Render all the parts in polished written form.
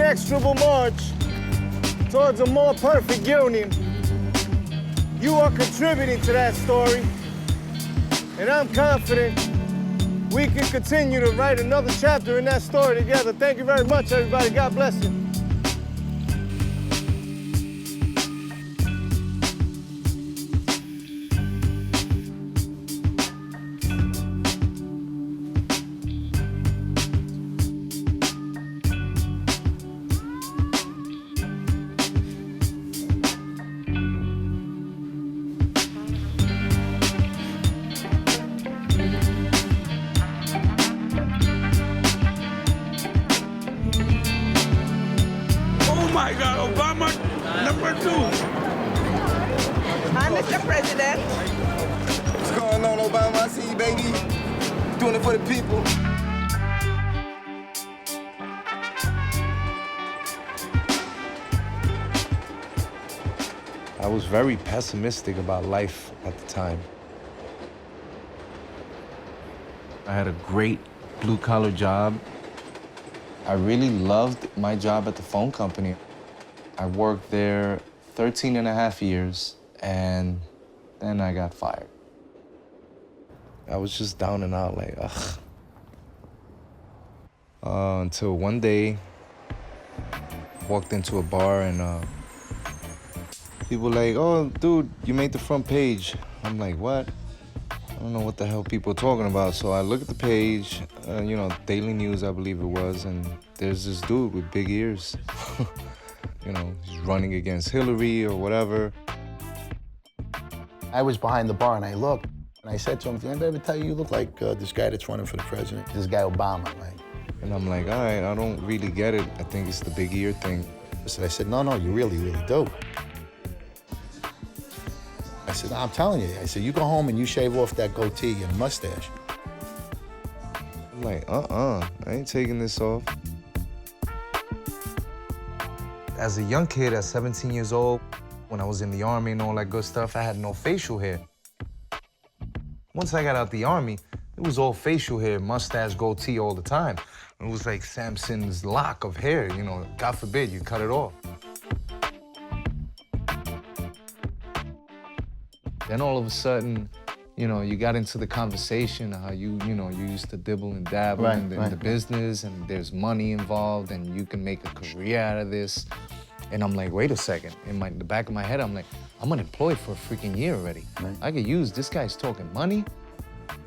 inexorable march towards a more perfect union. You are contributing to that story, and I'm confident we can continue to write another chapter in that story together. Thank you very much, everybody. God bless you. Oh my God, Obama, #2. Hi, Mr. President. What's going on, Obama? I see you, baby. Doing it for the people. I was very pessimistic about life at the time. I had a great blue-collar job. I really loved my job at the phone company. I worked there 13 and a half years, and then I got fired. I was just down and out, like, ugh. Until one day, walked into a bar and people were like, oh, dude, you made the front page. I'm like, what? I don't know what the hell people are talking about. So I look at the page, you know, Daily News, I believe it was, and there's this dude with big ears. You know, he's running against Hillary or whatever. I was behind the bar and I looked, and I said to him, did anybody ever tell you look like this guy that's running for the president? This guy Obama, right? And I'm like, all right, I don't really get it. I think it's the big ear thing. I said, no, you really, really do. I said, no, I'm telling you. I said, you go home and you shave off that goatee and mustache. I'm like, I ain't taking this off. As a young kid at 17 years old, when I was in the Army and all that good stuff, I had no facial hair. Once I got out the Army, it was all facial hair, mustache, goatee all the time. It was like Samson's lock of hair, you know, God forbid you cut it off. Then all of a sudden, you know, you got into the conversation of how you used to dibble and dabble in the business, and there's money involved, and you can make a career out of this. And I'm like, wait a second. In the back of my head, I'm like, I'm unemployed for a freaking year already. Right. I could use, this guy's talking money.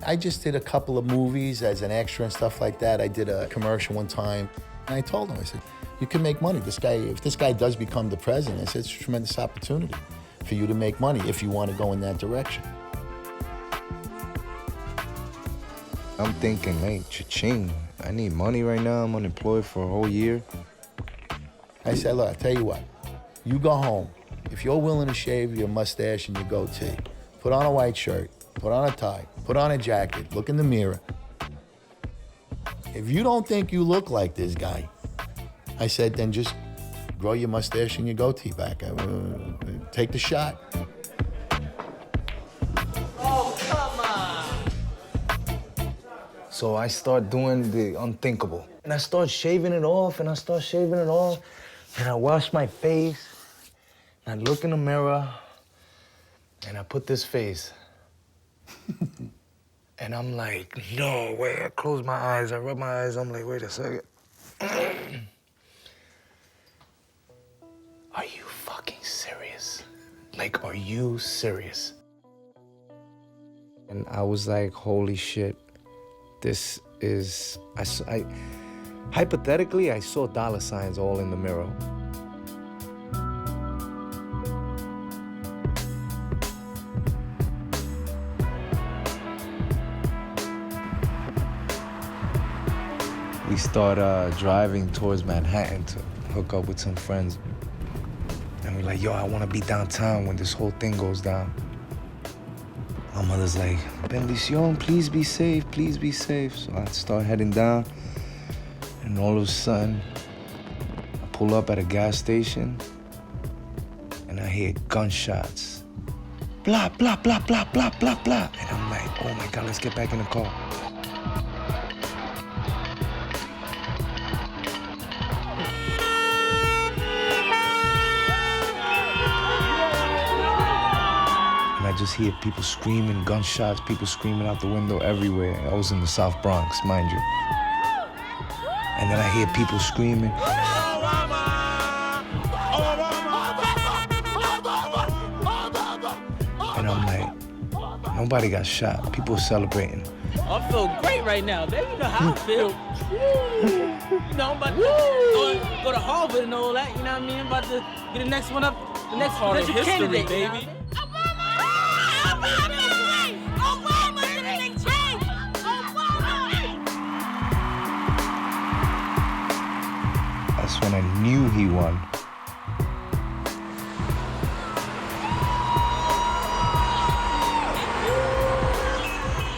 I just did a couple of movies as an extra and stuff like that. I did a commercial one time, and I told him, I said, you can make money. This guy, if this guy does become the president, I said, it's a tremendous opportunity for you to make money if you want to go in that direction. I'm thinking, hey, cha-ching, I need money right now. I'm unemployed for a whole year. I said, look, I tell you what, you go home. If you're willing to shave your mustache and your goatee, put on a white shirt, put on a tie, put on a jacket, look in the mirror. If you don't think you look like this guy, I said, then just grow your mustache and your goatee back. Take the shot. Oh, come on. So I start doing the unthinkable. And I start shaving it off, and I start shaving it off, and I wash my face, and I look in the mirror, and I put this face. And I'm like, no way. I close my eyes, I rub my eyes, I'm like, wait a second. Are you fucking serious? Like, are you serious? And I was like, holy shit, this is, hypothetically, I saw dollar signs all in the mirror. We start driving towards Manhattan to hook up with some friends. And we're like, yo, I want to be downtown when this whole thing goes down. My mother's like, bendición, please be safe, please be safe. So I start heading down, and all of a sudden, I pull up at a gas station, and I hear gunshots. Blah, blah, blah, blah, blah, blah, blah. And I'm like, oh my God, let's get back in the car. just hear people screaming, gunshots, people screaming out the window everywhere. I was in the South Bronx, mind you. And then I hear people screaming. And I'm like, nobody got shot. People are celebrating. I feel great right now, baby. You know how I feel. You know, I'm about to go to Harvard and all that. You know what I mean? I'm about to get the next one up, the next presidential candidate, baby. That's when I knew he won.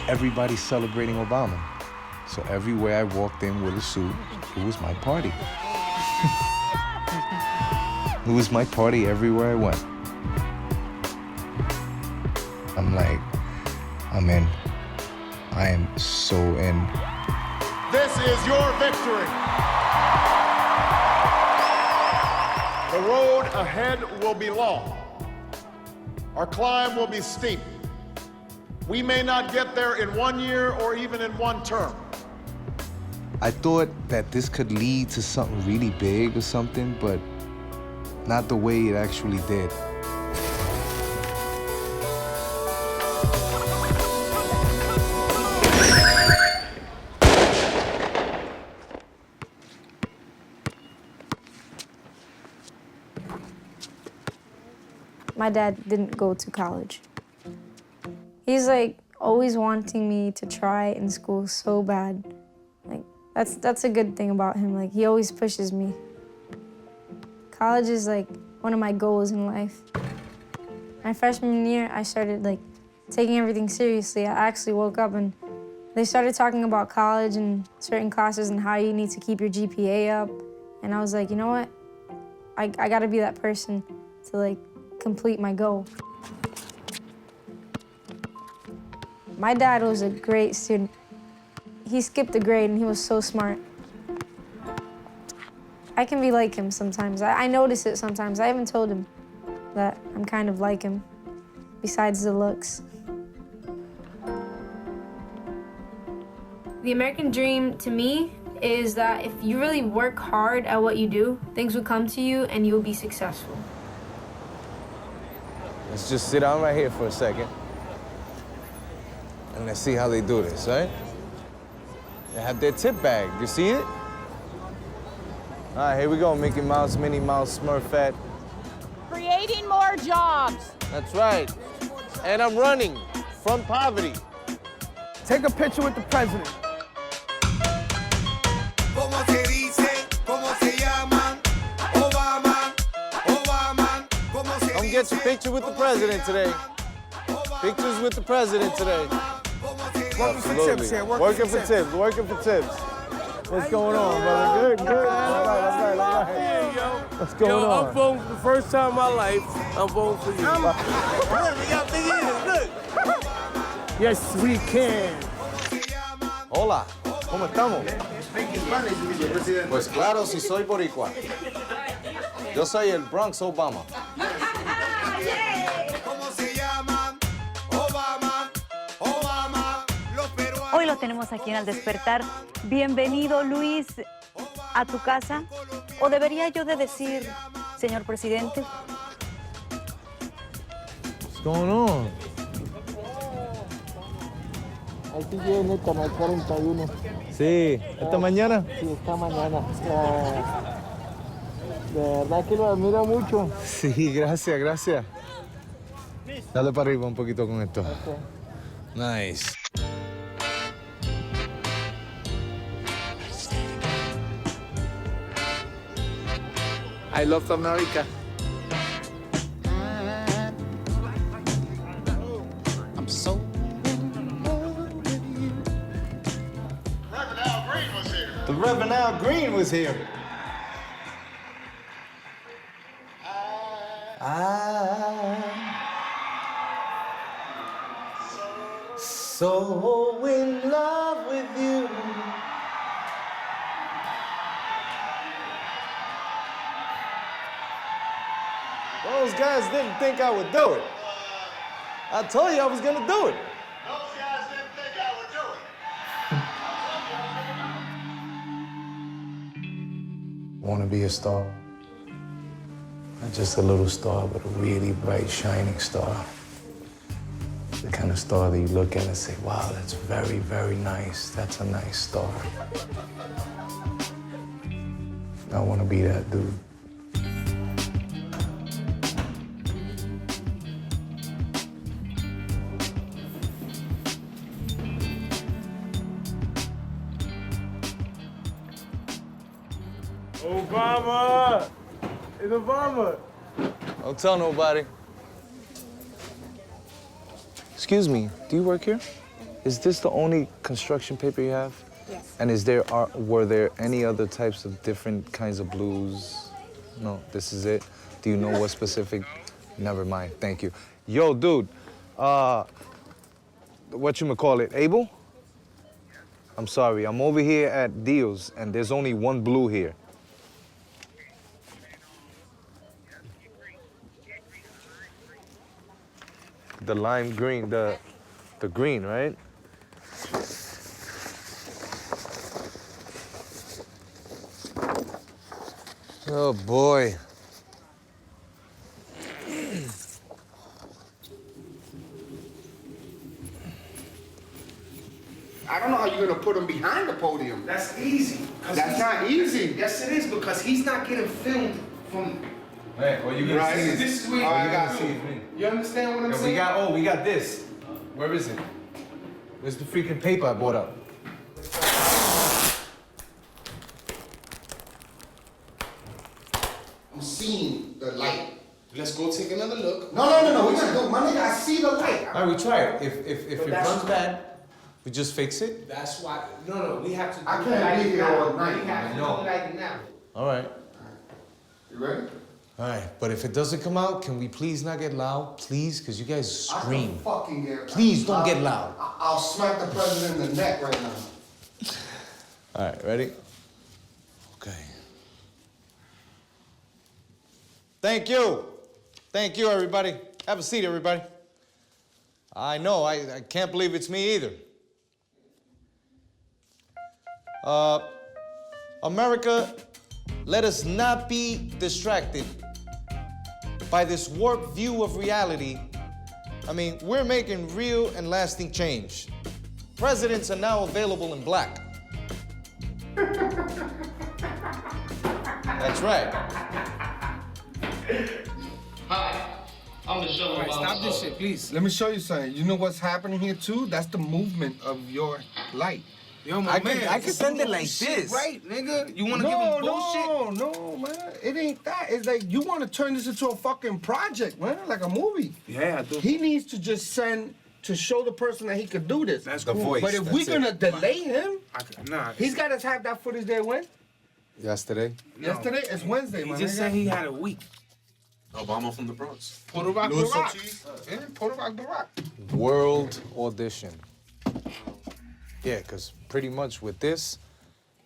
Everybody's celebrating Obama. So everywhere I walked in with a suit, it was my party. It was my party everywhere I went. I'm like, I'm in. I am so in. This is your victory. The road ahead will be long. Our climb will be steep. We may not get there in 1 year or even in one term. I thought that this could lead to something really big or something, but not the way it actually did. My dad didn't go to college. He's like always wanting me to try in school so bad. Like that's a good thing about him. Like he always pushes me. College is like one of my goals in life. My freshman year, I started like taking everything seriously. I actually woke up and they started talking about college and certain classes and how you need to keep your GPA up. And I was like, you know what? I gotta be that person to like complete my goal. My dad was a great student. He skipped a grade and he was so smart. I can be like him sometimes. I notice it sometimes. I haven't told him that I'm kind of like him, besides the looks. The American dream to me is that if you really work hard at what you do, things will come to you and you'll be successful. Let's just sit down right here for a second. And let's see how they do this, right? They have their tip bag. You see it? All right, here we go. Mickey Mouse, Minnie Mouse, Smurfette. Creating more jobs. That's right. And I'm running from poverty. Take a picture with the president. ¿Cómo se dice? ¿Cómo se llaman? Obama, Obama. ¿Cómo se dice? Come get your picture with the president today. Pictures with the president today. Working for tips here. Working for tips. Working for tips. What's going on, brother? Good, good. All right. What's going on? I'm voting for the first time in my life. I'm voting for you. We got big ears, look. Yes, we can. Hola, ¿cómo estamos? Pues claro, si soy boricua. Yo soy el Bronx Obama. Hoy lo tenemos aquí en Al Despertar. Bienvenido, Luis, a tu casa. ¿O debería yo de decir, señor presidente? What's going on? Aquí viene el canal 41. Sí, ¿esta mañana? Sí, esta mañana. De verdad que lo admiro mucho. Sí, gracias, gracias. Dale para arriba un poquito con esto. Okay. Nice. I love America. I'm so The Reverend Al Green was here. I'm so in love with you. Those guys didn't think I would do it. I told you I was gonna do it. Those guys didn't think I would do it. I want to be a star. Not just a little star, but a really bright, shining star. The kind of star that you look at and say, wow, that's very, very nice. That's a nice star. I want to be that dude. Obama! It's Obama! Don't tell nobody. Excuse me, do you work here? Is this the only construction paper you have? Yes. And were there any other types of different kinds of blues? No, this is it? Do you know what specific? Never mind, thank you. Yo, dude, whatchamacallit, Abel? I'm sorry, I'm over here at Deals, and there's only one blue here. The lime green, the green, right? Oh boy. I don't know how you're gonna put him behind the podium. That's easy. That's not easy. Yes, it is, because he's not getting filmed from. Hey, what you gonna see? This is where I got see you. me. You understand what I'm saying? We got this. Where is it? Where's the freaking paper I bought up? I'm seeing the light. Let's go take another look. No. We're gonna do, my nigga. I see the light. All right, we try it. If it that's- runs bad, we just fix it. That's why. No, we have to. I do can't like be it here now. all night, We have I to know. do like it now. All right. You ready? All right, but if it doesn't come out, can we please not get loud? Please, because you guys I scream. can fucking get. Please don't get loud. I'll smack the president in the neck right now. All right, ready? Okay. Thank you. Thank you, everybody. Have a seat, everybody. I know, I can't believe it's me either. America, let us not be distracted by this warped view of reality. I mean, we're making real and lasting change. Presidents are now available in black. That's right. Hi, I'm Michelle Obama. Stop this shit, please. Let me show you something. You know what's happening here too? That's the movement of your light. Yo, my man, I can send it like shit this. right, nigga. You wanna give him bullshit? No, man. It ain't that. It's like you wanna turn this into a fucking project, man, like a movie. Yeah, I do. He needs to just send to show the person that he could do this. That's the cool. voice. But if we're gonna delay him, Nah. he's gotta have that footage there when? Yesterday? Yesterday? It's Wednesday, He man. just said he had a week. Obama from the Bronx. Puerto Rock, Louis Barack. Ortiz. Yeah, Puerto Rock, Barack. World audition. Yeah, because pretty much with this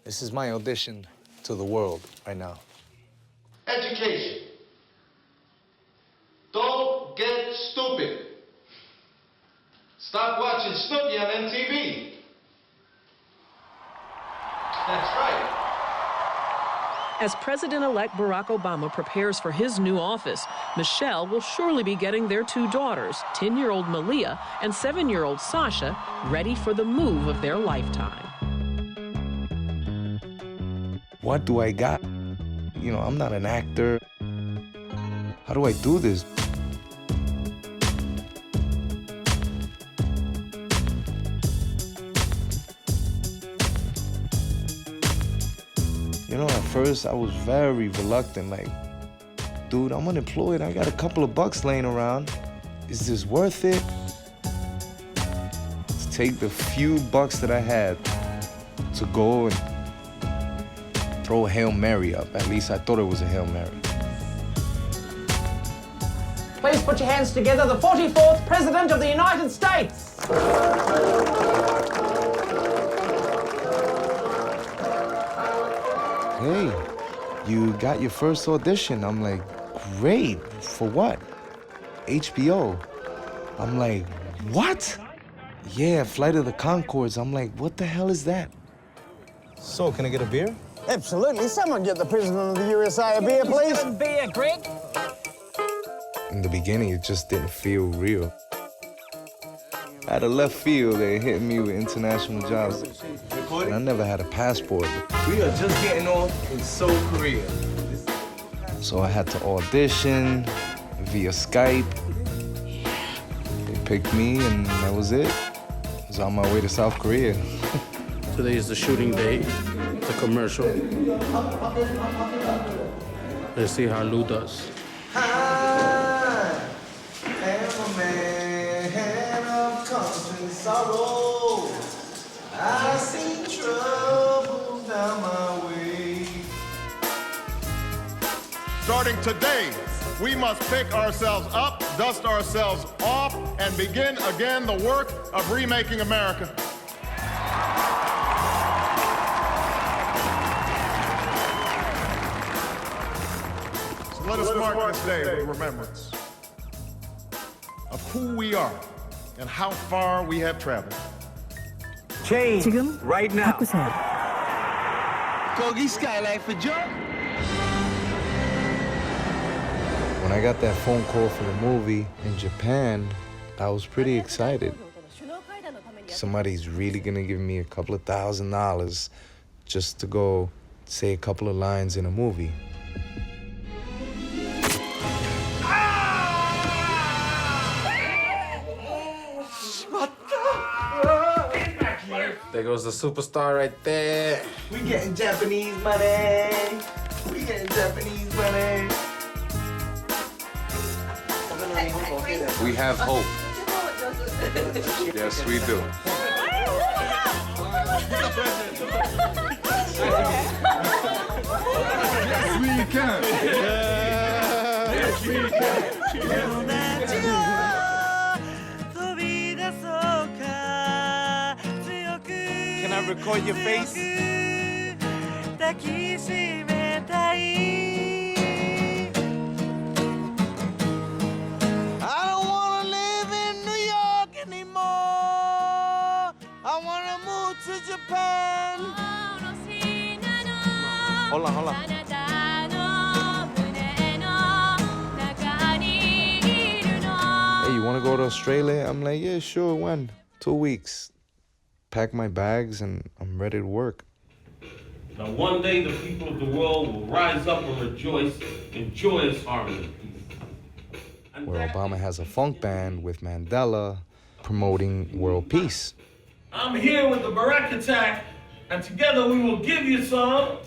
is my audition to the world right now. Education. Don't get stupid. Stop watching Snoopy on MTV. That's right. As President-elect Barack Obama prepares for his new office, Michelle will surely be getting their two daughters, 10-year-old Malia and 7-year-old Sasha, ready for the move of their lifetime. What do I got? You know, I'm not an actor. How do I do this? You know, at first I was very reluctant, like, dude, I'm unemployed, I got a couple of bucks laying around. Is this worth it? To take the few bucks that I had to go and throw a Hail Mary up. At least I thought it was a Hail Mary. Please put your hands together, the 44th President of the United States. Hey, you got your first audition. I'm like, great. For what? HBO. I'm like, what? Yeah, Flight of the Conchords. I'm like, what the hell is that? So, can I get a beer? Absolutely. Someone get the President of the USA a beer, please. Beer, Greg. In the beginning, it just didn't feel real. Out of left field, they hit me with international jobs. And I never had a passport. We are just getting off in Seoul, Korea. So I had to audition via Skype. They picked me, and that was it. I was on my way to South Korea. Today is the shooting day, the commercial. Let's see how Lou does. I am a man of constant sorrow. I see trouble down my way. Starting today, we must pick ourselves up, dust ourselves off, and begin again the work of remaking America. So let us mark this day with remembrance of who we are and how far we have traveled. Change right now. Kogi Skyline for Joe. When I got that phone call for the movie in Japan, I was pretty excited. Somebody's really gonna give me a couple of $1,000 just to go say a couple of lines in a movie. There goes the superstar right there. We getting Japanese money. We getting Japanese money. We have hope. Yes, we do. Yes, we can. Yes, we can. Can I record your face? I don't want to live in New York anymore. I want to move to Japan. Hold on. Hey, you want to go to Australia? I'm like, yeah, sure, when? 2 weeks. Pack my bags and I'm ready to work. Now one day the people of the world will rise up and rejoice in joyous harmony. Where Obama has a funk band with Mandela promoting world peace. I'm here with the Barack Attack, and together we will give you some.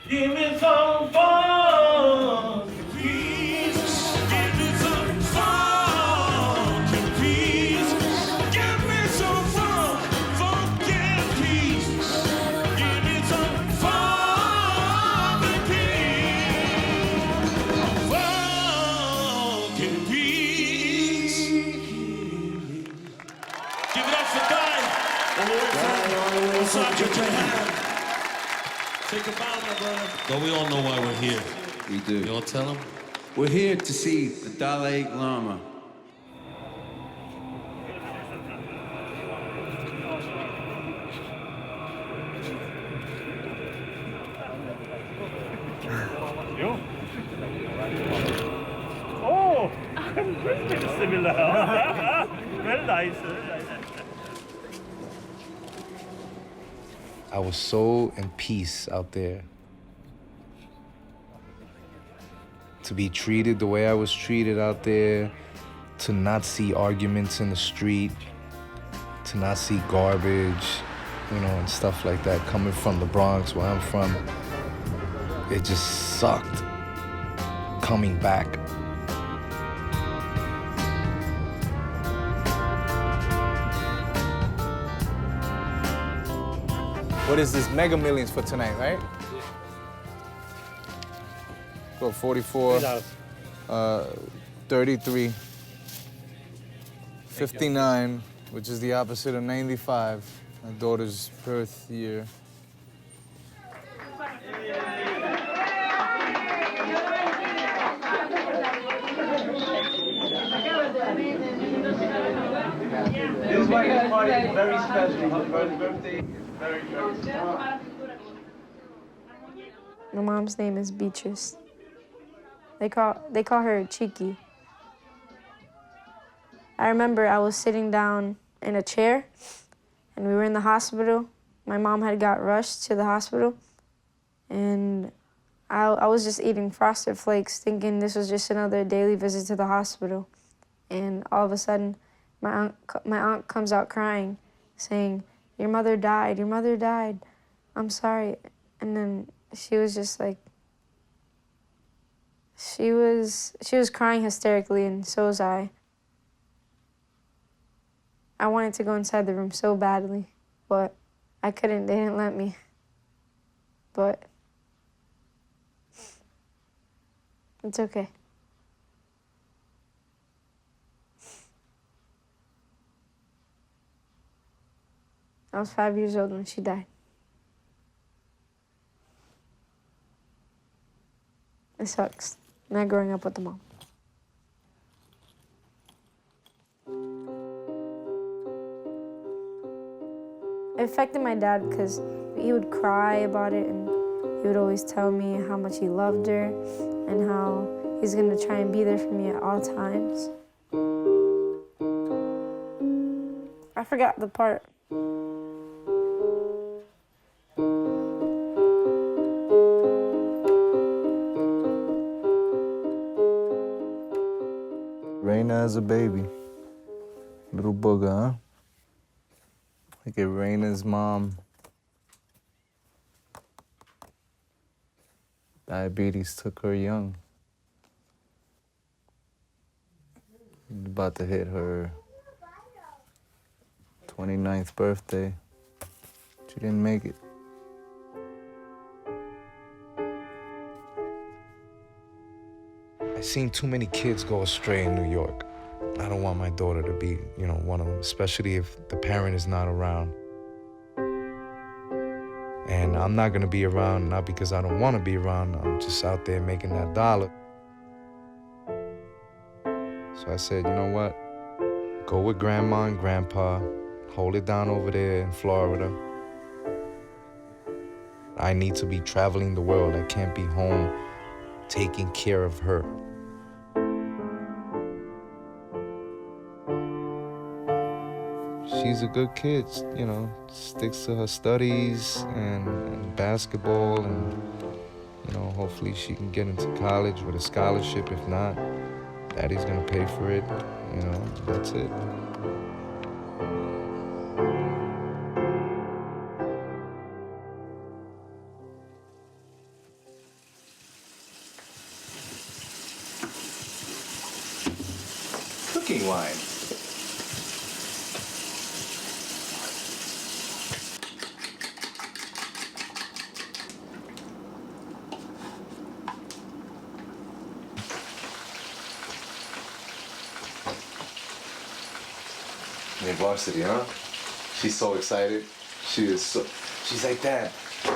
Give me some fun. Peace. Give me some fun. Peace. Give me some fun. Funk and peace. Give me some fun and peace. Funk and peace. Give it up for Guy. Sergeant Jahan. Say goodbye, my brother. But we all know why we're here. We do. You want to tell them? We're here to see the Dalai Lama. Oh, very similar. Very nice. I was so in peace out there. To be treated the way I was treated out there, to not see arguments in the street, to not see garbage, you know, and stuff like that coming from the Bronx, where I'm from. It just sucked coming back. What is this? Mega Millions for tonight, right? Go 44, 33, 59, which is the opposite of 95, my daughter's birth year. This is why this party is very special. Her birthday is very, very special. My mom's name is Beatrice. They call her Cheeky. I remember I was sitting down in a chair, and we were in the hospital. My mom had got rushed to the hospital, and I was just eating Frosted Flakes, thinking this was just another daily visit to the hospital. And all of a sudden, my aunt comes out crying, saying, "Your mother died, your mother died. I'm sorry." And then she was just like, she was crying hysterically, and so was I. I wanted to go inside the room so badly, but I couldn't, they didn't let me. But it's okay. I was 5 years old when she died. It sucks, not growing up with a mom. It affected my dad because he would cry about it, and he would always tell me how much he loved her and how he's gonna try and be there for me at all times. I forgot the part. Raina as a baby. Little booger, huh? Look at Raina's mom. Diabetes took her young. About to hit her 29th birthday. She didn't make it. I've seen too many kids go astray in New York. I don't want my daughter to be, one of them, especially if the parent is not around. And I'm not gonna be around, not because I don't wanna be around, I'm just out there making that dollar. So I said, you know what? Go with grandma and grandpa, hold it down over there in Florida. I need to be traveling the world. I can't be home taking care of her. She's a good kid, sticks to her studies and basketball, and, hopefully she can get into college with a scholarship. If not, daddy's gonna pay for it, that's it. Cooking wine. In varsity, huh? She's so excited. She's like, "Dad,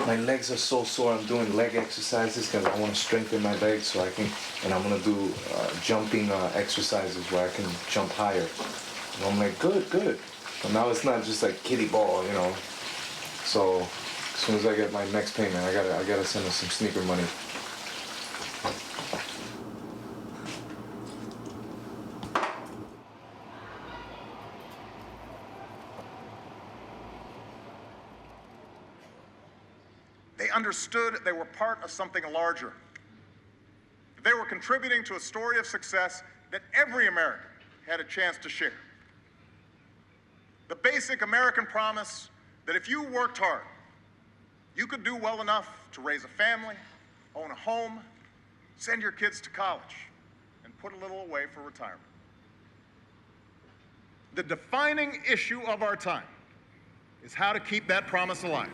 my legs are so sore. I'm doing leg exercises because I want to strengthen my legs so I can, and I'm gonna do jumping exercises where I can jump higher." And I'm like, good. But now it's not just like kiddie ball, So as soon as I get my next payment, I gotta send her some sneaker money. They understood they were part of something larger. They were contributing to a story of success that every American had a chance to share. The basic American promise that if you worked hard, you could do well enough to raise a family, own a home, send your kids to college, and put a little away for retirement. The defining issue of our time is how to keep that promise alive.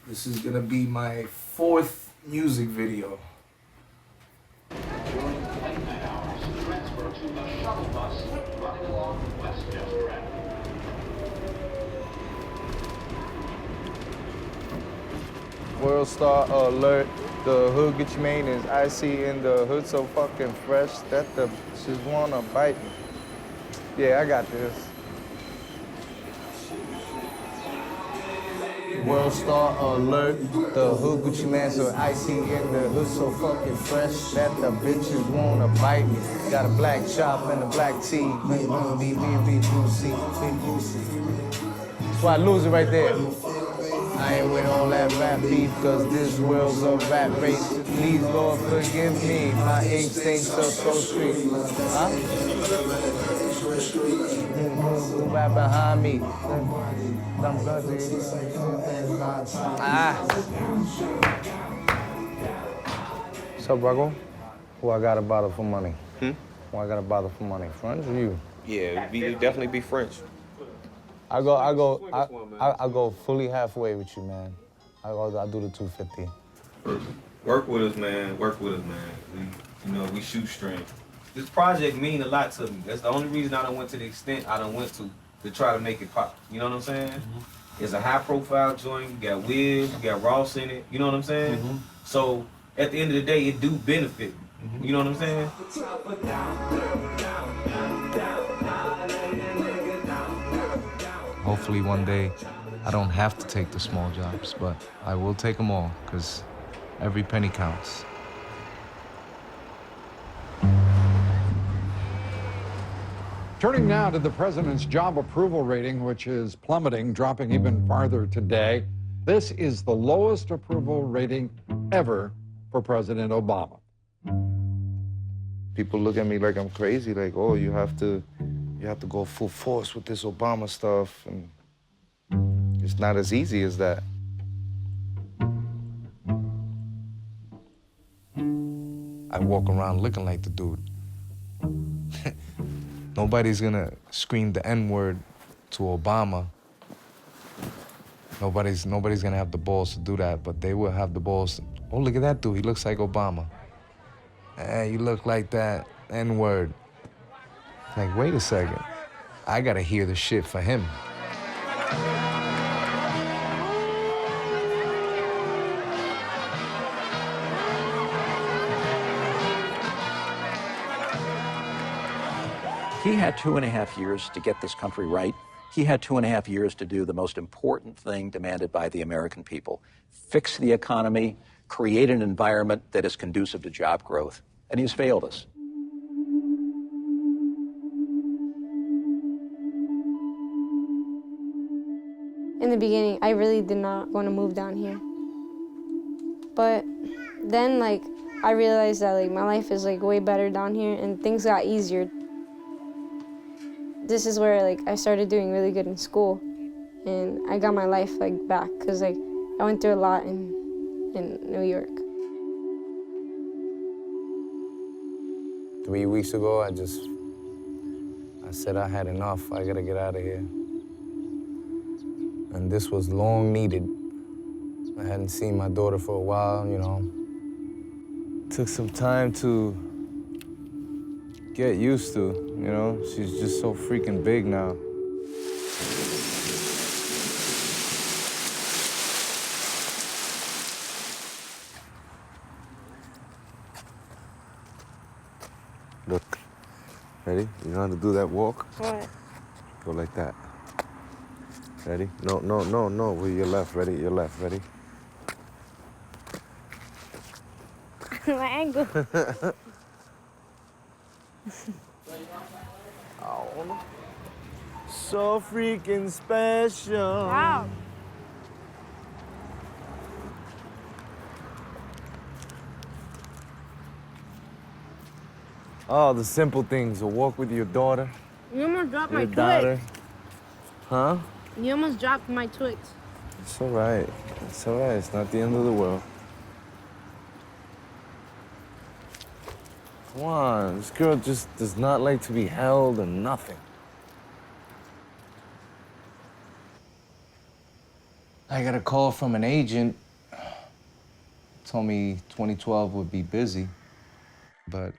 The This is gonna be my 4th music video. World star alert. The hood Gucci Mane is icy in the hood so fucking fresh that the bitches wanna bite me. Yeah, I got this. World star alert. The hood Gucci Mane so icy in the hood so fucking fresh that the bitches wanna bite me. Got a black chop and a black tee. That's why I lose it right there. I ain't with all that rap beef, cause this world's a rap race. Please, Lord, forgive me. My instincts are so street. Huh? Who right behind me? What's up, Rocco? Who I gotta bother for money? Who I gotta bother for money? French or you? Yeah, you definitely be French. I go fully halfway with you, man. I do the 250. Work with us, man. Work with us, man. We shoot strings. This project mean a lot to me. That's the only reason I done went to the extent I done went to try to make it pop. You know what I'm saying? It's a high-profile joint. You got Wiz, you got Ross in it. You know what I'm saying? So at the end of the day, it do benefit. You know what I'm saying? Hopefully one day I don't have to take the small jobs, but I will take them all, because every penny counts. Turning now to the president's job approval rating, which is plummeting, dropping even farther today. This is the lowest approval rating ever for President Obama. People look at me like I'm crazy, like, oh, you have to go full force with this Obama stuff, and it's not as easy as that. I walk around looking like the dude. Nobody's gonna scream the N-word to Obama. Nobody's gonna have the balls to do that, but they will have the balls to, oh, look at that dude, he looks like Obama. Hey, you look like that N-word. Like, wait a second, I gotta hear the shit for him. He had 2.5 years to get this country right. He had 2.5 years to do the most important thing demanded by the American people: fix the economy, create an environment that is conducive to job growth. And he's failed us. In the beginning, I really did not want to move down here. But then, I realized that, my life is, way better down here, and things got easier. This is where, I started doing really good in school, and I got my life, back, because, I went through a lot in New York. 3 weeks ago, I said I had enough. I gotta get out of here. And this was long needed. I hadn't seen my daughter for a while, Took some time to get used to, She's just so freaking big now. Look, ready? You know how to do that walk? What? Go like that. Ready? No, with your left, ready? Your left, ready? My ankle. Oh, so freaking special. Wow. Oh, the simple things. A walk with your daughter. You almost dropped my Your daughter. Twix. Huh? You almost dropped my Twix. It's all right. It's all right. It's not the end of the world. Come on. This girl just does not like to be held or nothing. I got a call from an agent told me 2012 would be busy, but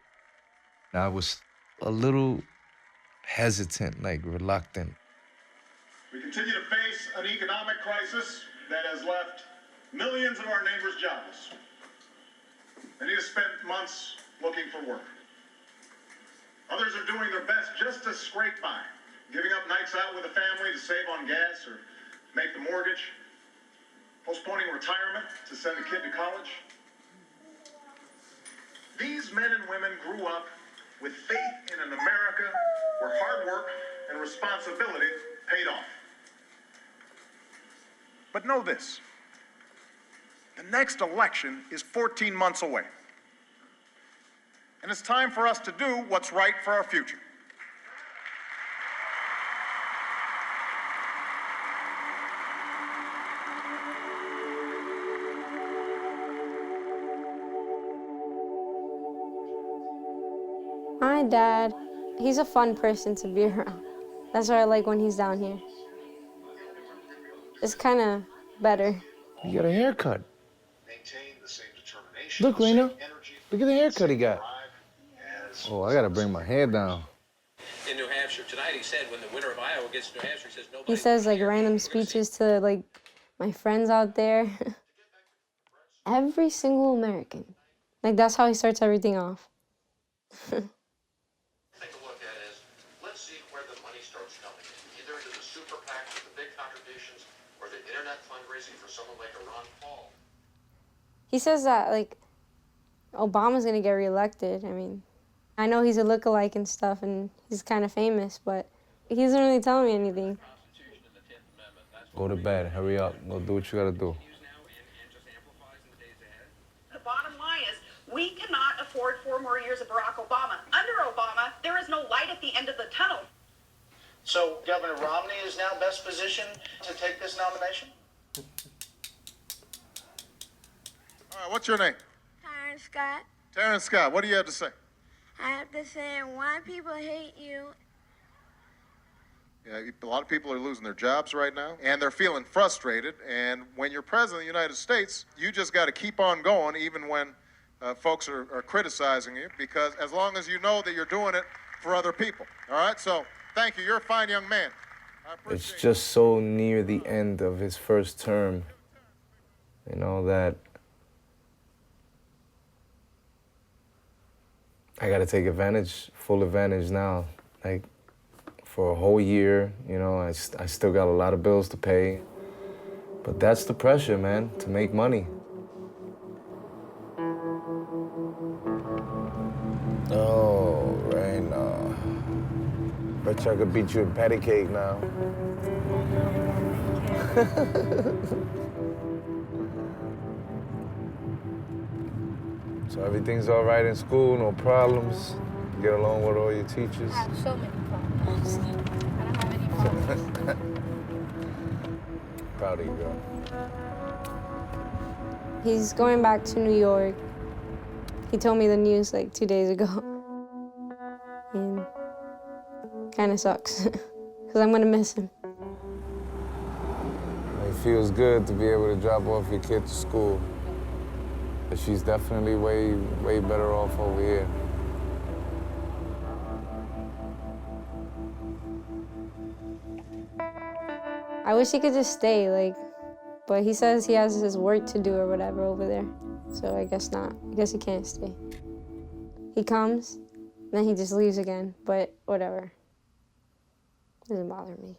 I was a little hesitant, like reluctant. We continue to face an economic crisis that has left millions of our neighbors jobless. Many have spent months looking for work. Others are doing their best just to scrape by, giving up nights out with the family to save on gas or make the mortgage, postponing retirement to send a kid to college. These men and women grew up with faith in an America where hard work and responsibility paid off. But know this, the next election is 14 months away. And it's time for us to do what's right for our future. My dad, he's a fun person to be around. That's what I like when he's down here. It's kind of better. You got a haircut. Look, Lena. Look at the haircut he got. Oh, I gotta bring my hair down. In New Hampshire tonight, he said when the winner of Iowa gets to New Hampshire, he says nobody. He says like random speeches to like my friends out there. Every single American. Like that's how he starts everything off. Take a look at is, let's see where the money starts coming in. Either into the super PACs with the big contributions or the internet fundraising for someone like a Ron Paul. He says that like Obama's gonna get reelected. I mean, I know he's a lookalike and stuff and he's kind of famous, but he doesn't really tell me anything. Go to bed, hurry up, go do what you gotta do. The bottom line is, we cannot afford 4 more years of Barack Obama. Under Obama, there is no light at the end of the tunnel. So Governor Romney is now best positioned to take this nomination? All right, what's your name? Terrence Scott. Terrence Scott, what do you have to say? I have to say, why people hate you. Yeah, a lot of people are losing their jobs right now, and they're feeling frustrated. And when you're president of the United States, you just got to keep on going, even when folks are criticizing you, because as long as you know that you're doing it for other people. All right, so thank you. You're a fine young man. It's just so near the end of his first term, you know, that I gotta take advantage, full advantage now. Like, for a whole year, you know, I still got a lot of bills to pay. But that's the pressure, man, to make money. Oh, right now. Bet you I could beat you in patty cake now. So everything's all right in school, no problems. Get along with all your teachers. I have so many problems. I don't have any problems. Proud of you, girl. He's going back to New York. He told me the news like 2 days ago. And kind of sucks, because I'm gonna miss him. It feels good to be able to drop off your kid to school. But she's definitely way better off over here. I wish he could just stay, like, but he says he has his work to do or whatever over there. So I guess not. I guess he can't stay. He comes, then he just leaves again, but whatever. Doesn't bother me.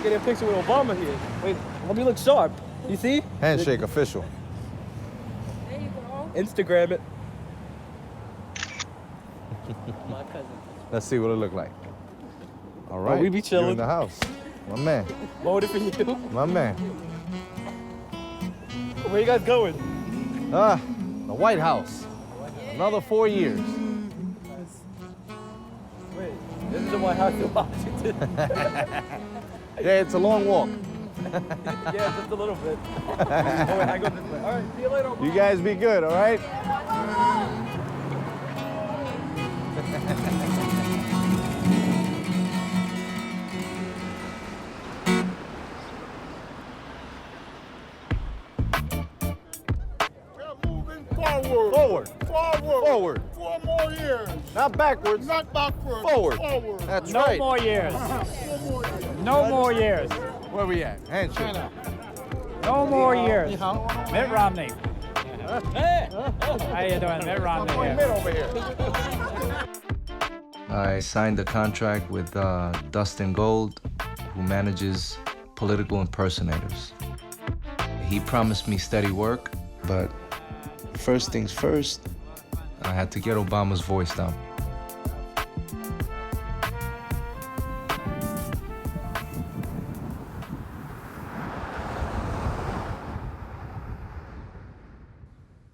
Get a picture with Obama here. Wait, let me look sharp. You see? Handshake official. There you go. Instagram it. My cousin. Let's see what it look like. All right. we be chilling. You're in the house. My man. Voted for you. My man. Where you guys going? The White House. Another 4 years. Wait, this is the White House in Washington. Yeah, it's a long walk. Yeah, just a little bit. I go this way. All right, see you later. You guys be good, all right? Forward. Forward. 4 more years. Not backwards. Not backwards. Forward. Forward. That's No right. more years. 4 more years. No more years. Where we at? Handshake. No more years. Mitt Romney. Hey. How you doing, Mitt Romney? Mitt over here. I signed a contract with Dustin Gold, who manages political impersonators. He promised me steady work, but first things first, I had to get Obama's voice down.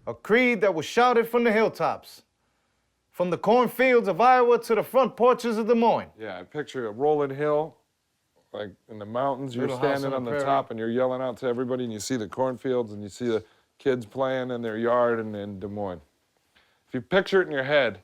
A creed that was shouted from the hilltops, from the cornfields of Iowa to the front porches of Des Moines. Yeah, I picture a rolling hill, like in the mountains. You're Little house standing on the on the prairie. top and you're yelling out to everybody, and you see the cornfields and you see the kids playing in their yard in Des Moines. If you picture it in your head,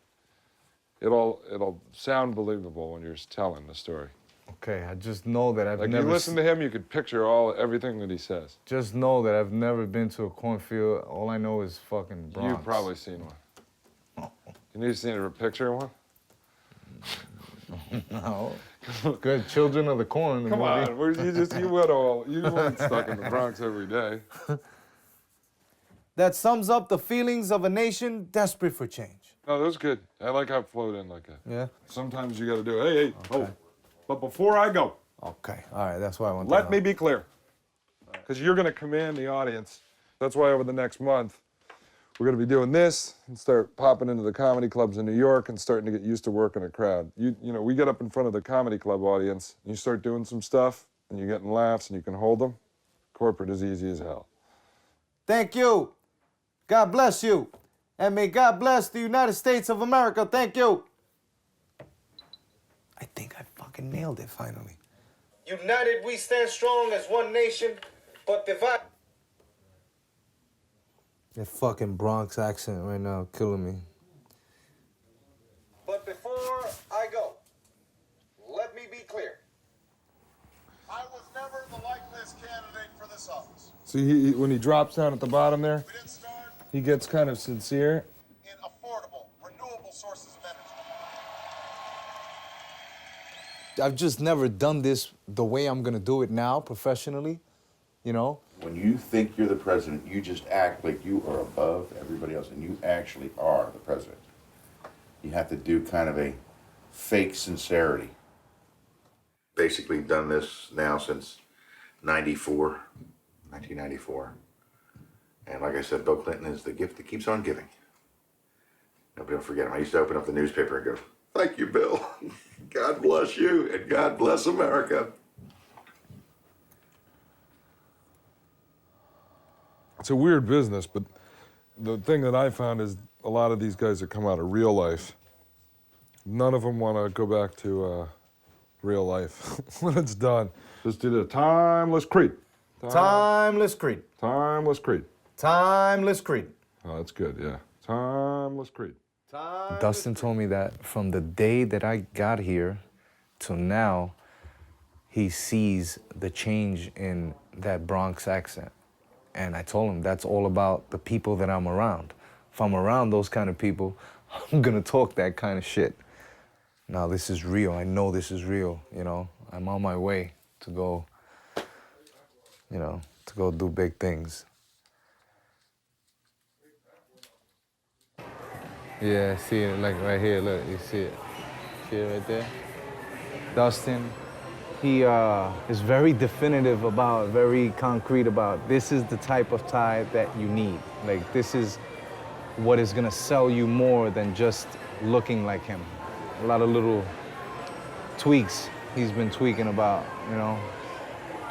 it'll sound believable when you're telling the story. Okay, I just know that I've Like never... you listen to him, you could picture everything that he says. Just know that I've never been to a cornfield. All I know is fucking Bronx. You've probably seen one. You need to see a picture of one? No. Good Children of the Corn. The Come movie. on, you weren't stuck in the Bronx every day. That sums up the feelings of a nation desperate for change. No, that was good. I like how it flowed in like that. Yeah? Sometimes you got to do, hey, oh. But before I go, Okay, all right, that's why I want to let me be clear. Because you're going to command the audience. That's why over the next month, we're going to be doing this and start popping into the comedy clubs in New York and starting to get used to working a crowd. You know, we get up in front of the comedy club audience and you start doing some stuff and you're getting laughs and you can hold them. Corporate is easy as hell. Thank you. God bless you. And may God bless the United States of America. Thank you. I think I fucking nailed it finally. United we stand strong as one nation, but divided. That fucking Bronx accent right now killing me. But before I go, let me be clear. I was never the likeliest candidate for this office. See, when he drops down at the bottom there, he gets kind of sincere. In affordable, renewable sources of energy. I've just never done this the way I'm gonna do it now professionally, you know? When you think you're the president, you just act like you are above everybody else, and you actually are the president. You have to do kind of a fake sincerity. Basically done this now since 1994. And like I said, Bill Clinton is the gift that keeps on giving. Nobody will forget him. I used to open up the newspaper and go, "Thank you, Bill. God bless you, and God bless America." It's a weird business, but the thing that I found is a lot of these guys that come out of real life, none of them want to go back to real life when it's done. Just did a timeless creed. Timeless creed. Timeless creed. Timeless creed. Oh, that's good, yeah. Timeless creed. Dustin told me that from the day that I got here to now, he sees the change in that Bronx accent. And I told him that's all about the people that I'm around. If I'm around those kind of people, I'm gonna talk that kind of shit. Now this is real. I know this is real, you know. I'm on my way to go, you know, to go do big things. Yeah, see it like right here, look, you see it. See it right there? Dustin, he is very definitive about, very concrete about, this is the type of tie that you need. Like, this is what is gonna sell you more than just looking like him. A lot of little tweaks he's been tweaking about, you know,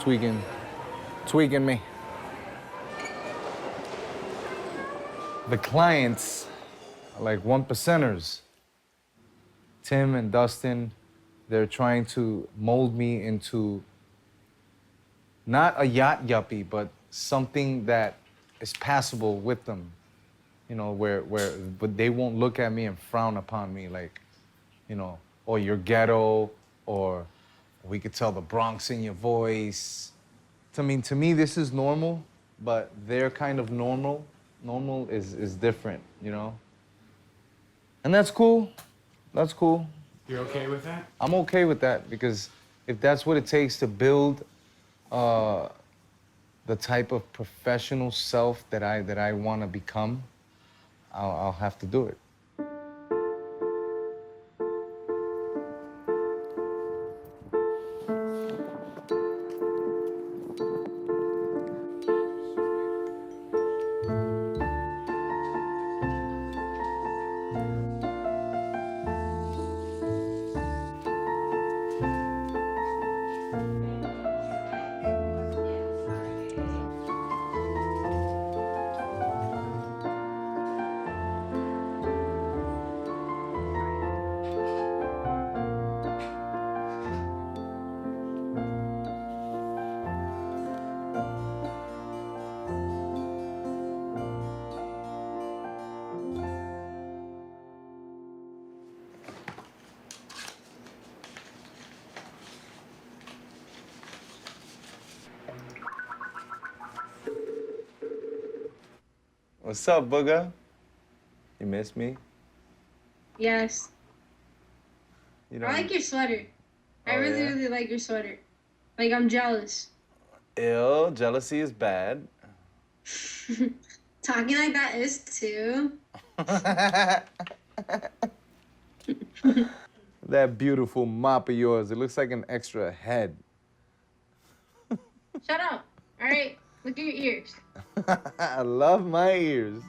tweaking me. The clients are like 1%ers. Tim and Dustin, They're trying to mold me into not a yacht yuppie, but something that is passable with them. You know, but they won't look at me and frown upon me like, you know, oh, you're ghetto, or we could tell the Bronx in your voice. I mean, to me, this is normal, but they're kind of normal. Normal is different, you know? And that's cool. That's cool. You're okay with that? I'm okay with that because if that's what it takes to build the type of professional self that I want to become, I'll have to do it. What's up, Booger? You miss me? Yes. You I don't... like your sweater. I Oh, really, yeah? really like your sweater. Like, I'm jealous. Ew, jealousy is bad. Talking like that is too. That beautiful mop of yours, it looks like an extra head. Shut up. All right, look at your ears. I love my ears.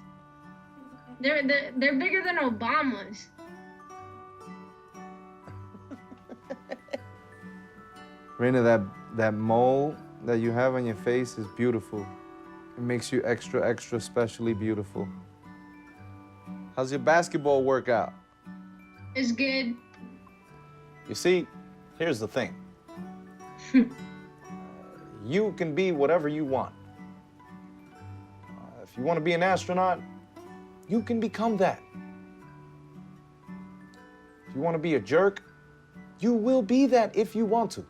They're bigger than Obama's. Raina, that mole that you have on your face is beautiful. It makes you extra, extra specially beautiful. How's your basketball workout? It's good. You see, here's the thing. You can be whatever you want. If you want to be an astronaut, you can become that. If you want to be a jerk, you will be that if you want to.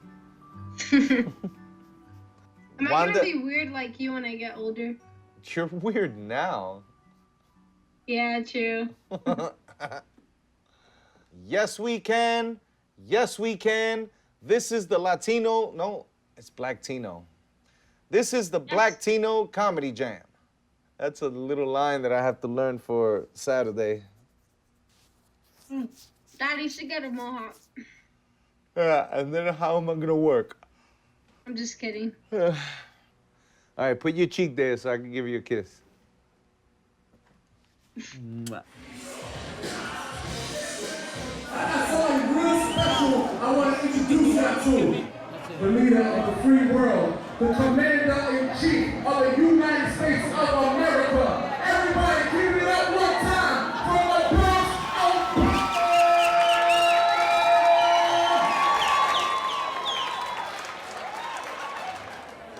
Am I gonna be weird like you when I get older? You're weird now. Yeah, true. Yes, we can. Yes, we can. This is the Latino, no, it's Blacktino. This is the Blacktino Comedy Jam. That's a little line that I have to learn for Saturday. Daddy should get a mohawk. And then how am I gonna work? I'm just kidding. All right, put your cheek there so I can give you a kiss. Mwah. I saw something real special I want to introduce you to. The leader of the free world, the commander-in-chief of the United States of America. Everybody give it up one time for the Bronx Obama!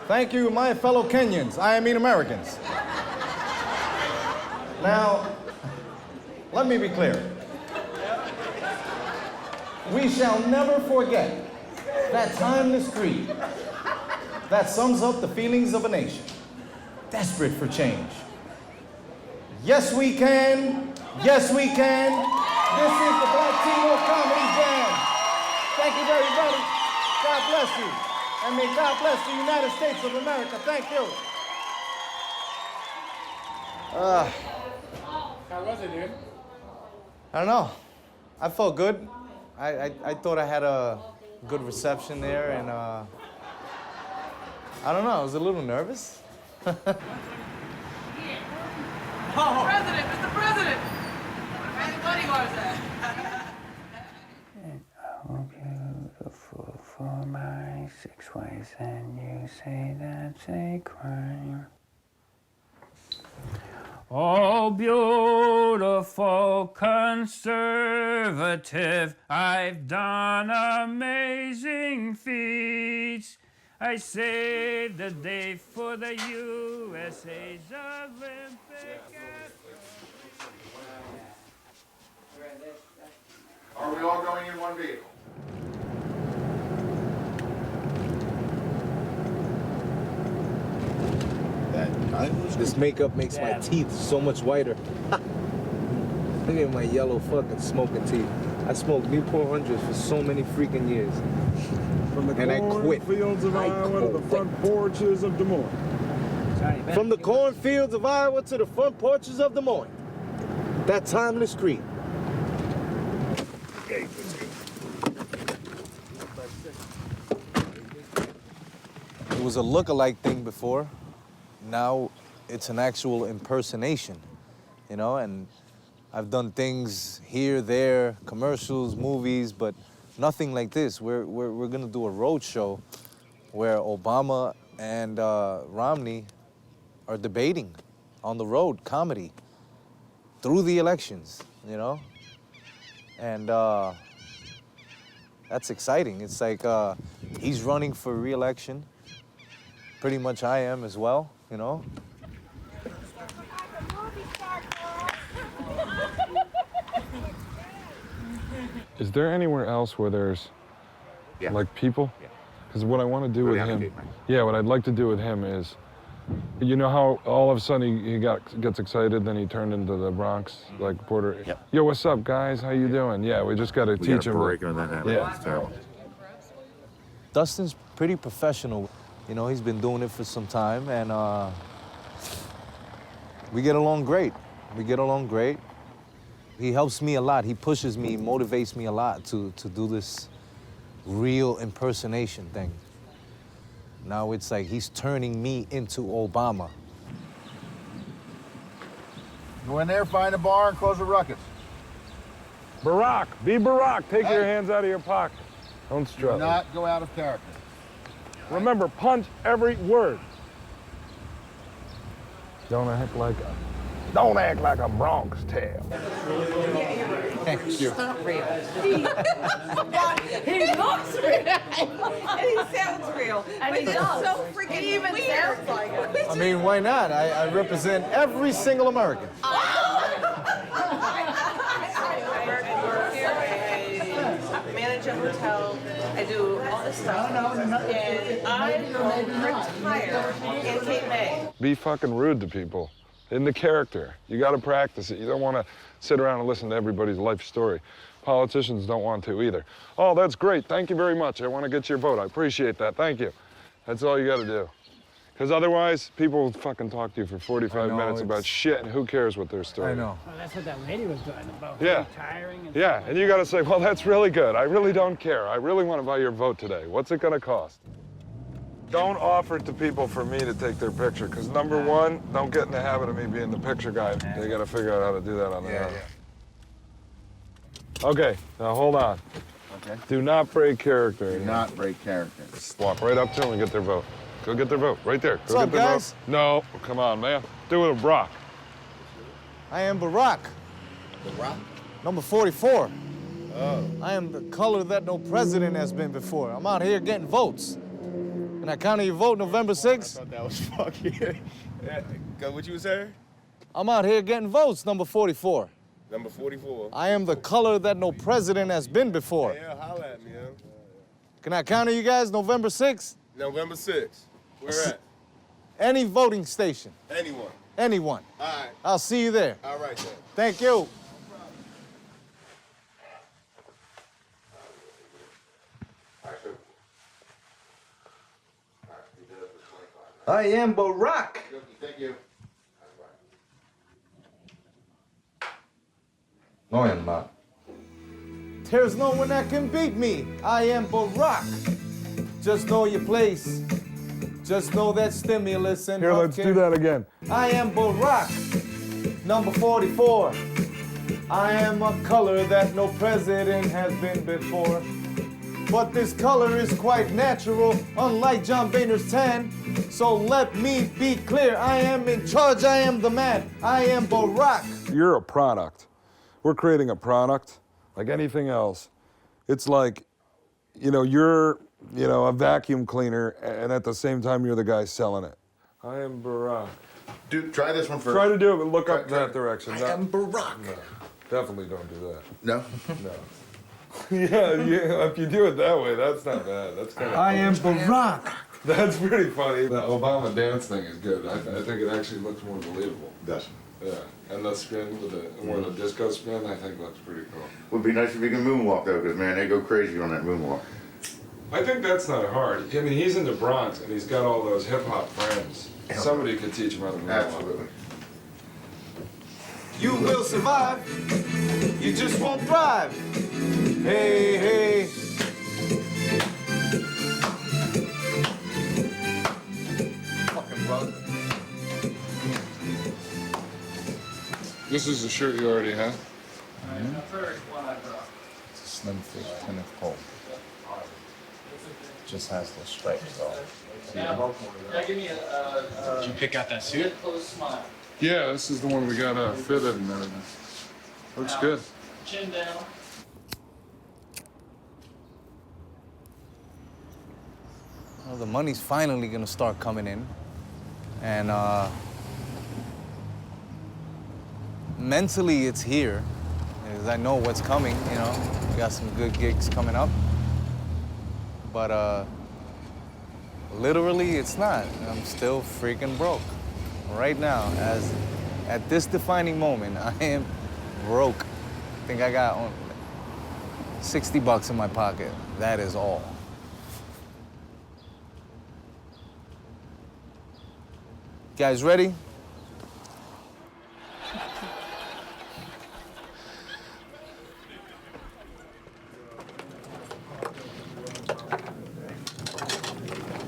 Thank you, my fellow Kenyans. I mean Americans. Now, let me be clear. We shall never forget that timeless creed that sums up the feelings of a nation, desperate for change. Yes, we can. Yes, we can. This is the Blacktino Comedy Jam. Thank you, everybody. God bless you. And may God bless the United States of America. Thank you. How was it, dude? I don't know. I felt good. I thought I had a good reception there, and I don't know. I was a little nervous. Oh. President, Mr. President! Where the money was at? Beautiful for my 6 ways, and you say that's a crime. Oh, beautiful conservative, I've done amazing feats. I saved the day for the USA's Olympic athletes. Are we all going in one vehicle? This makeup makes my teeth so much whiter. Look at my yellow fucking smoking teeth. I smoked Newport 100s for so many freaking years. From the cornfields of Iowa to the front porches of Des Moines. From the cornfields of Iowa to the front porches of Des Moines. That timeless creed. It was a look-alike thing before. Now it's an actual impersonation, you know, and I've done things here, there, commercials, movies, but nothing like this. We're gonna do a road show where Obama and Romney are debating on the road, comedy, through the elections, you know? And that's exciting. It's like he's running for re-election. Pretty much I am as well, you know? Is there anywhere else where there's like people? Because what I want to do with him, what I'd like to do with him is, you know how all of a sudden he gets excited, then he turned into the Bronx, like Puerto. Yo, what's up, guys? How you doing? Yeah, we just got to teach him. Yeah. Dustin's pretty professional. You know, he's been doing it for some time, and we get along great. We get along great. He helps me a lot. He pushes me, motivates me a lot to do this real impersonation thing. Now it's like he's turning me into Obama. Go in there, find a bar, and close the ruckus. Barack, be Barack. Take your hands out of your pocket. Don't struggle. Do not go out of character. Remember, punch every word. Don't act like a Bronx tail. Thank you. It's not real. He looks real. And he sounds real. And he does. So freaking even weird. Sounds like it. I mean, why not? I represent every single American. I manage a hotel. I do all this stuff. And I will retire in Cape May. Be fucking rude to people. In the character. You got to practice it. You don't want to sit around and listen to everybody's life story. Politicians don't want to either. Oh, that's great. Thank you very much. I want to get your vote. I appreciate that. Thank you. That's all you got to do. Because otherwise, people will fucking talk to you for 45 minutes about shit, and who cares what their story is. Well, that's what that lady was doing about retiring. And and you got to say, well, that's really good. I really don't care. I really want to buy your vote today. What's it going to cost? Don't offer to people for me to take their picture, because number one, don't get in the habit of me being the picture guy. They got to figure out how to do that on their own. Okay, now hold on. Okay. Do not break character. Do not break character. Just walk right up to them and get their vote. Go get their vote, right there. Go What's get up, their guys? vote. No, come on, man. Do it with Brock. I am Barack. Barack? Number 44. Oh. I am the color that no president has been before. I'm out here getting votes. Can I counter your vote November 6th? I thought that was fucking... What you was saying? I'm out here getting votes, number 44. Number 44. I am the color that no president has been before. Yeah, holla at me, yo. Can I counter you guys November 6th? November 6th. Where at? Any voting station. Anyone. Anyone. All right. I'll see you there. All right, then. Thank you. I am Barack. Thank you. No, I am not. There's no one that can beat me. I am Barack. Just know your place. Just know that stimulus and Here, let's do that again. I am Barack, number 44. I am a color that no president has been before. But this color is quite natural, unlike John Boehner's tan. So let me be clear. I am in charge. I am the man. I am Barack. You're a product. We're creating a product like anything else. It's like, you're, a vacuum cleaner, and at the same time, you're the guy selling it. I am Barack. Dude, try this one first. Try to do it, but look up that direction. I am Barack. No, definitely don't do that. No? No. yeah, if you do it that way, that's not bad. That's kind of. I am Barack. That's pretty funny. The Obama dance thing is good. I think it actually looks more believable. Does. Yeah, and the spin with the disco spin, I think looks pretty cool. Would be nice if you can moonwalk though, because man, they go crazy on that moonwalk. I think that's not hard. I mean, he's in the Bronx and he's got all those hip hop friends. Somebody could teach him how to moonwalk. Absolutely. You will survive. You just won't thrive. Hey, hey. Fucking brother. This is the shirt you already have. It's a slim fit, kind of cold. Just has those stripes though. Did you pick out that suit? Yeah, this is the one we got fitted and everything. Looks good. Chin down. Well, the money's finally gonna start coming in. And mentally it's here, because I know what's coming, We got some good gigs coming up. But literally it's not. I'm still freaking broke. Right now, at this defining moment, I am broke. I think I got $60 in my pocket. That is all. Guys ready?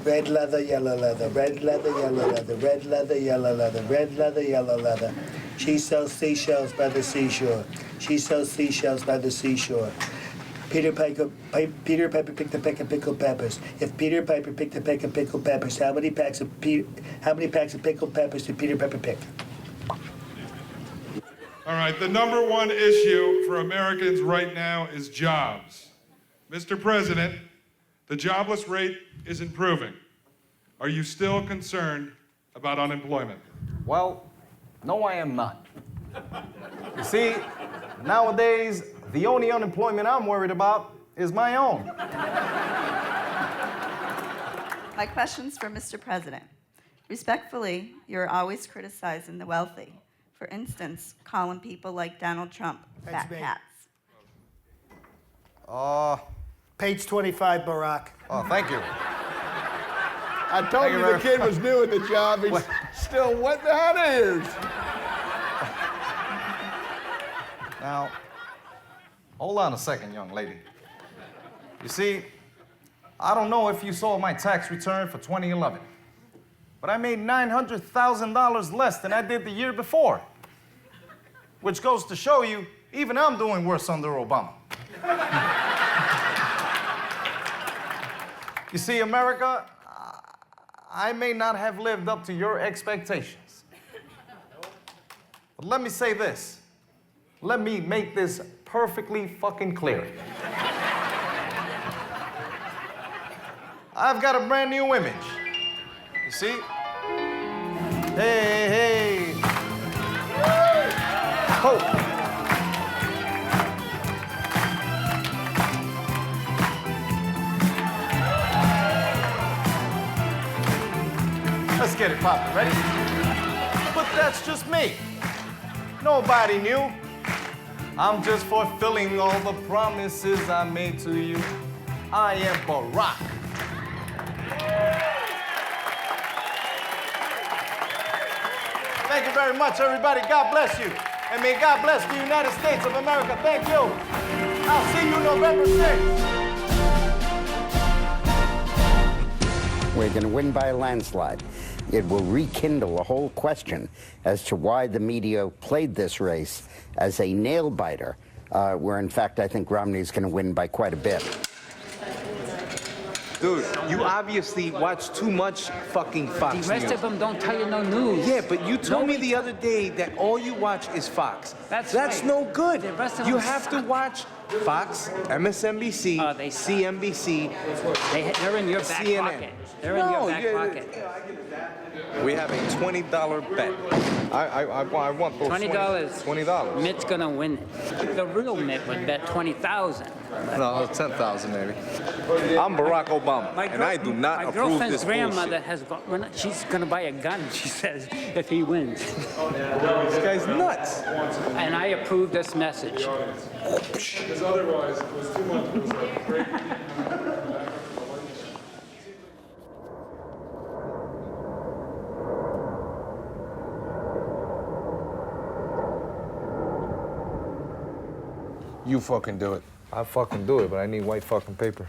Red leather, yellow leather, red leather, yellow leather, red leather, yellow leather, red leather, yellow leather. She sells seashells by the seashore. She sells seashells by the seashore. Peter Piper picked a peck of pickled peppers. If Peter Piper picked a peck of pickled peppers, how many packs of pickled peppers did Peter Piper pick? All right, the number one issue for Americans right now is jobs. Mr. President, the jobless rate is improving. Are you still concerned about unemployment? Well, no, I am not. You see, nowadays, the only unemployment I'm worried about is my own. My question's for Mr. President. Respectfully, you're always criticizing the wealthy. For instance, calling people like Donald Trump fat cats. Page 25, Barack. Oh, thank you. I told you the kid was new at the job. He's still wet the hot ears. Now, hold on a second, young lady. You see, I don't know if you saw my tax return for 2011, but I made $900,000 less than I did the year before, which goes to show you, even I'm doing worse under Obama. You see, America, I may not have lived up to your expectations. But let me say this. Let me make this perfectly fucking clear. I've got a brand new image. You see? Hey, hey. Ho. Let's get it poppin', ready? But that's just me. Nobody knew. I'm just fulfilling all the promises I made to you. I am Barack. Thank you very much, everybody. God bless you. And may God bless the United States of America. Thank you. I'll see you November 6th. We're going to win by a landslide. It will rekindle a whole question as to why the media played this race as a nail-biter, where, in fact, I think Romney's going to win by quite a bit. Dude, you obviously watch too much fucking Fox The rest News. of them don't tell you no news. Yeah, but you told me the other day that all you watch is Fox. That's right. no good. The rest of You them have to suck. watch Fox, MSNBC, CNBC. They're in your back CNN. pocket. They're in your back pocket. We have a $20 bet. I want those $20. $20. Mitt's gonna win it. The real Mitt would bet 20,000. No, 10,000 maybe. I'm Barack Obama, and I do not My approve girlfriend's this grandmother bullshit. she's gonna buy a gun, she says, if he wins. This guy's nuts. And I approve this message. Because otherwise, it was too much. It was like great. You fucking do it. I fucking do it, but I need white fucking paper.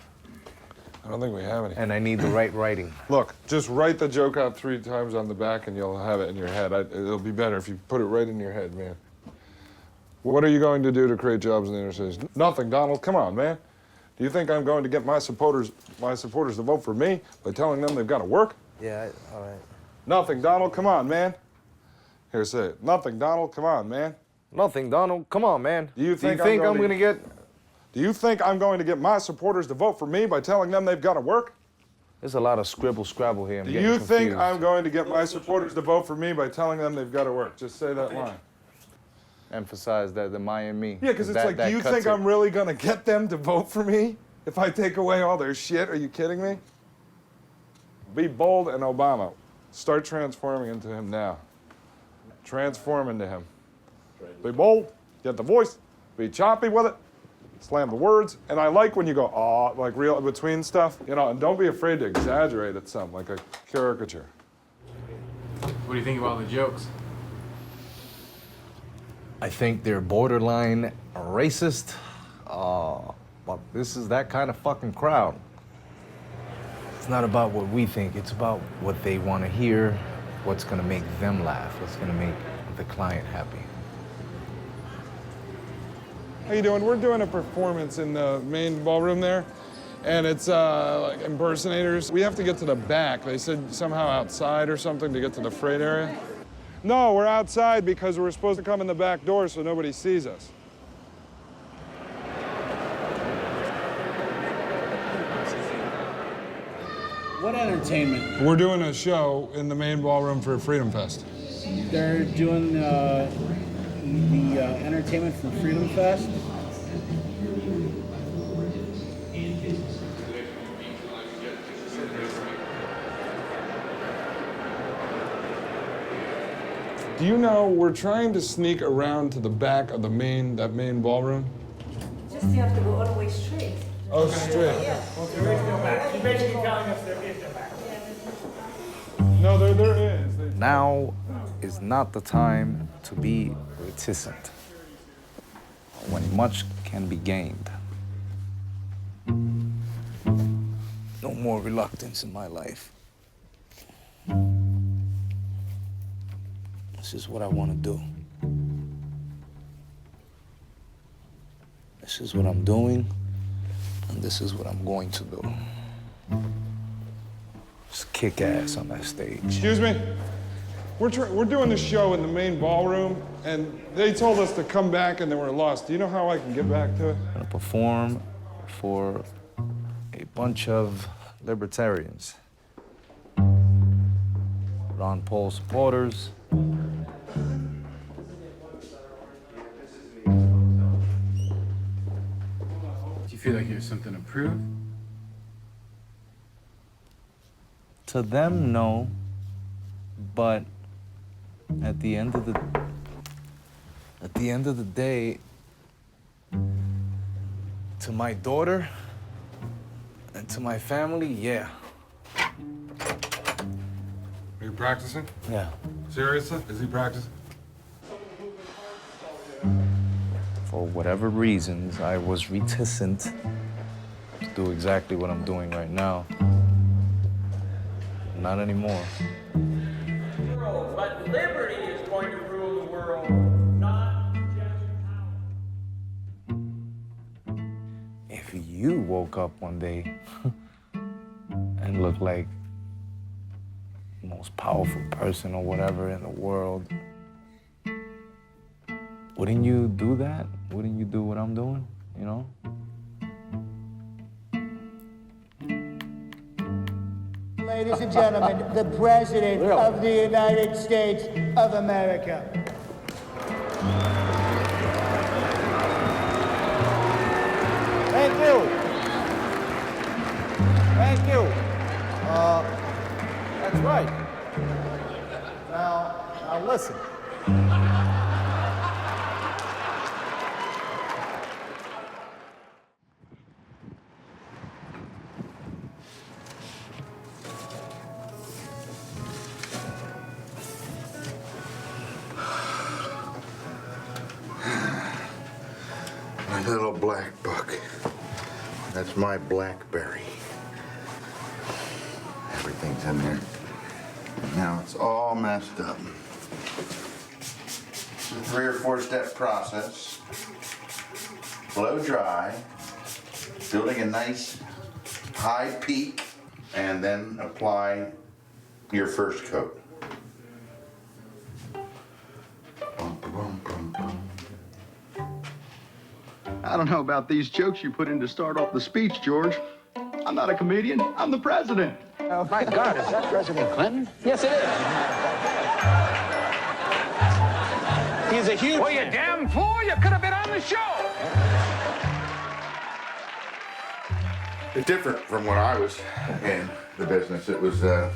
I don't think we have any. And I need the right writing. Look, just write the joke out 3 times on the back and you'll have it in your head. It'll be better if you put it right in your head, man. What are you going to do to create jobs in the inner cities? Nothing, Donald. Come on, man. Do you think I'm going to get my supporters to vote for me by telling them they've got to work? Yeah, all right. Nothing, Donald. Come on, man. Here, say it. Nothing, Donald. Come on, man. Nothing, Donald. Come on, man. Do you think I'm going to get... Do you think I'm going to get my supporters to vote for me by telling them they've got to work? There's a lot of scrabble here. Do you think I'm going to get my supporters to vote for me by telling them they've got to work? Just say that line. Emphasize that the my and me. Yeah, because it's like, do you think I'm really going to get them to vote for me if I take away all their shit? Are you kidding me? Be bold and Obama. Start transforming into him now. Transform into him. Be bold, get the voice, be choppy with it, slam the words, and I like when you go, aw, like real between stuff, you know, and don't be afraid to exaggerate at some, like a caricature. What do you think of all the jokes? I think they're borderline racist. But this is that kind of fucking crowd. It's not about what we think, it's about what they want to hear, what's gonna make them laugh, what's gonna make the client happy. How you doing? We're doing a performance in the main ballroom there, and it's like impersonators. We have to get to the back. They said somehow outside or something to get to the freight area. No, we're outside because we're supposed to come in the back door so nobody sees us. What entertainment? We're doing a show in the main ballroom for Freedom Fest. They're doing the entertainment from Freedom Fest. Do you know we're trying to sneak around to the back of that main ballroom? Just you have to go all the way straight. Oh, straight. Yeah. You're basically telling us there is no back. No, there is. Now is not the time to be reticent when much can be gained. No more reluctance in my life. This is what I want to do. This is what I'm doing, and this is what I'm going to do. Just kick ass on that stage. Excuse me? We're doing the show in the main ballroom, and they told us to come back and they were lost. Do you know how I can get back to it? I'm gonna perform for a bunch of libertarians. Ron Paul supporters. Do you feel like there's something to prove? To them, no. But at the end of the day, to my daughter and to my family, yeah. Are you practicing? Yeah. Seriously? Is he practicing? For whatever reasons, I was reticent to do exactly what I'm doing right now. Not anymore. But liberty is going to rule the world, not just power. If you woke up one day and look like the most powerful person or whatever in the world. Wouldn't you do that? Wouldn't you do what I'm doing, you know? Ladies and gentlemen, the President of the United States of America. Thank you. Thank you. That's right. Now listen. My little black book. That's my BlackBerry. Everything's in there. Now it's all messed up. It's a 3 or 4 step process. Blow dry, building a nice high peak, and then apply your first coat. I don't know about these jokes you put in to start off the speech, George. I'm not a comedian, I'm the president. Oh, my God, is that President Clinton? Yes, it is. He's a huge... Well, you damn fool, you could have been on the show. It's different from when I was in the business. It was a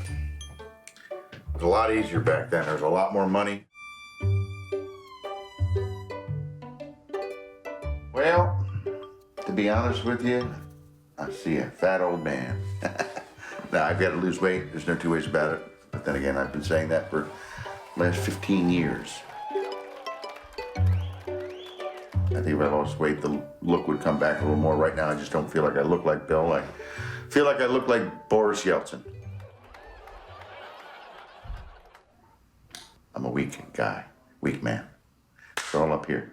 lot easier back then. There was a lot more money. Well, to be honest with you, I see a fat old man. Now, I've got to lose weight. There's no two ways about it. But then again, I've been saying that for the last 15 years. I think if I lost weight, the look would come back a little more. Right now, I just don't feel like I look like Bill. I feel like I look like Boris Yeltsin. I'm a weak guy, weak man. It's all up here.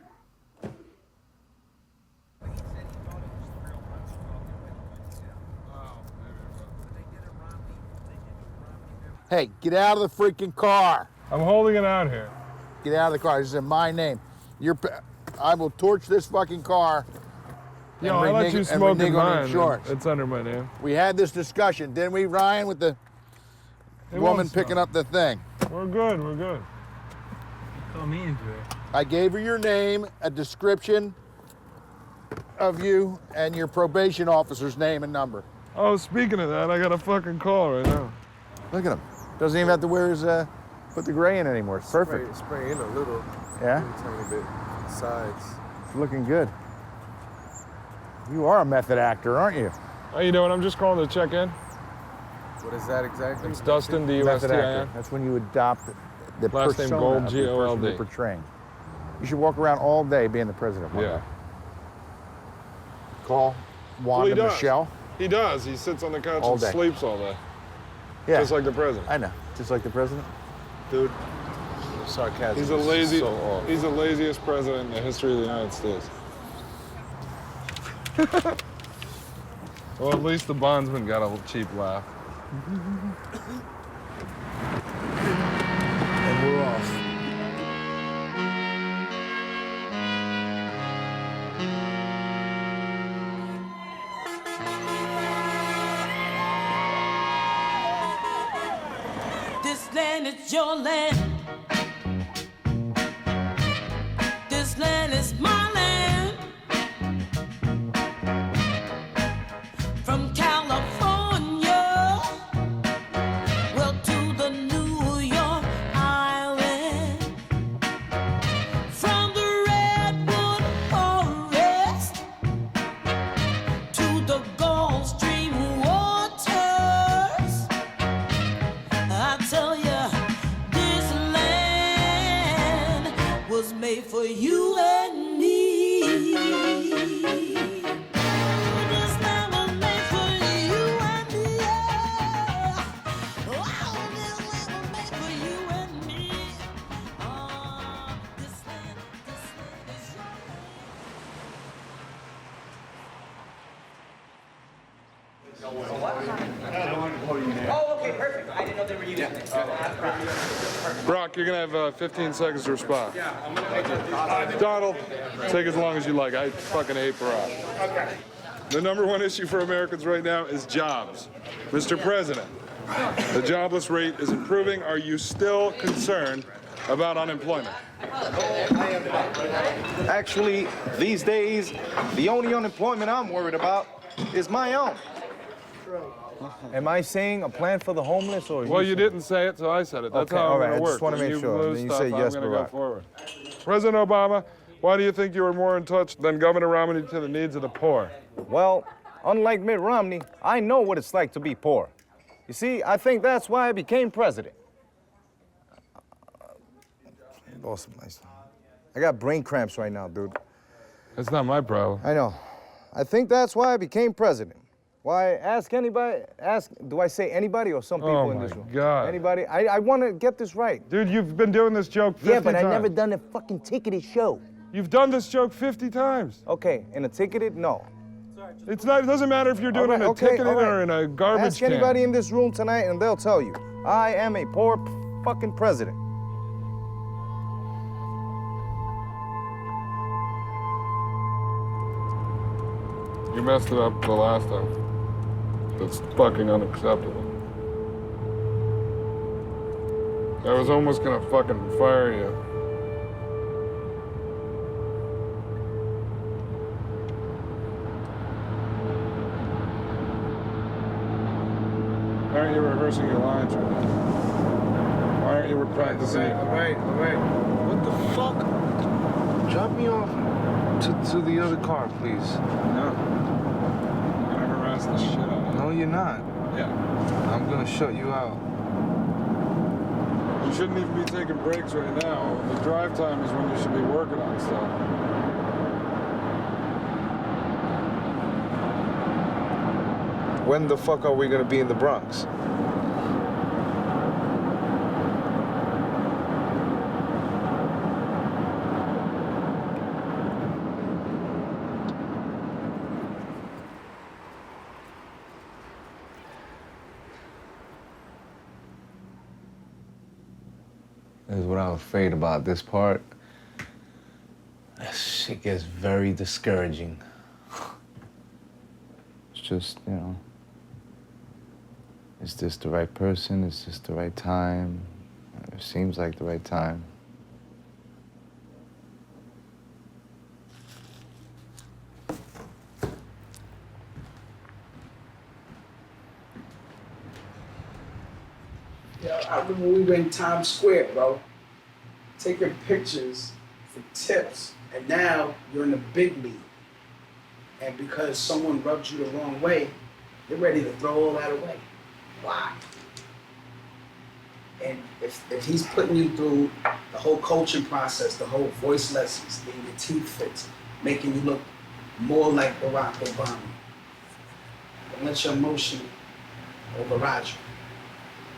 Hey, get out of the freaking car. I'm holding it out here. Get out of the car. This is in my name. I will torch this fucking car. Yo, I'll let you smoke in mine. Insurance. It's under my name. We had this discussion, didn't we, Ryan, with the woman picking up the thing? We're good, we're good. Call me into it. I gave her your name, a description of you, and your probation officer's name and number. Oh, speaking of that, I got a fucking call right now. Look at him. Doesn't even have to wear his, put the gray in anymore. It's perfect. Spray in a little. Yeah? A tiny bit. Sides. It's looking good. You are a method actor, aren't you? How you doing? I'm just calling to check in. What is that exactly? It's Dustin, the Method actor. USTIN. That's when you adopt the Last name persona Gold, of the person G-O-L-D. you're portraying. You should walk around all day being the president. Yeah. Call Wanda does. Michelle. He does. He sits on the couch All and day. sleeps all day. Yeah. Just like the president. I know. Just like the president. Dude, sarcasm. He's the So he's the laziest president in the history of the United States. Well, at least the bondsman got a cheap laugh. And we're off. This land is your land. This land is my land. From California, well, to the New York Island. From the Redwood Forest to the Gulf Stream waters. I tell you, this land was made for you and me. This land was made for you and me. Oh, this land was made for you and me. This land is your Oh, okay, perfect. I didn't know they were using it. Brock, you're gonna have 15 seconds to respond. Donald, take as long as you like. I fucking hate Barack. Okay. The #1 issue for Americans right now is jobs. Mr. President, the jobless rate is improving. Are you still concerned about unemployment? Actually, these days, the only unemployment I'm worried about is my own. Am I saying a plan for the homeless, or? Well, you didn't say it, so I said it. That's Okay, how all I'm right, going I to work. just wanna When make sure. lose Then you stuff, say I'm yes, going to go Barack. forward. President Obama, why do you think you were more in touch than Governor Romney to the needs of the poor? Well, unlike Mitt Romney, I know what it's like to be poor. You see, I think that's why I became president. I got brain cramps right now, dude. That's not my problem. I know. I think that's why I became president. Why, ask anybody, do I say anybody or some people in this room? Oh, my God. Anybody? I want to get this right. Dude, you've been doing this joke 50 times. Yeah, but I never done a fucking ticketed show. You've done this joke 50 times. Okay, in a ticketed? No. It's not, it doesn't matter if you're doing it in a ticketed or in a garbage Ask can. anybody in this room tonight and they'll tell you. I am a poor fucking president. You messed it up the last time. That's fucking unacceptable. I was almost gonna fucking fire you. Why aren't you rehearsing your lines right now? Why aren't you practicing? All right. What the fuck? Drop me off to the other car, please. No. I'm gonna harass the shit out of you. No, you're not. Yeah. I'm gonna shut you out. You shouldn't even be taking breaks right now. The drive time is when you should be working on stuff. When the fuck are we gonna be in the Bronx? Is what I'm afraid about this part. That shit gets very discouraging. It's just, you know, is this the right person? Is this the right time? It seems like the right time. Yeah, I remember we were in Times Square, bro, taking pictures for tips, and now you're in the big league. And because someone rubbed you the wrong way, you're ready to throw all that away. Why? And if he's putting you through the whole coaching process, the whole voice lessons, getting your teeth fixed, making you look more like Barack Obama, don't let your emotion override you.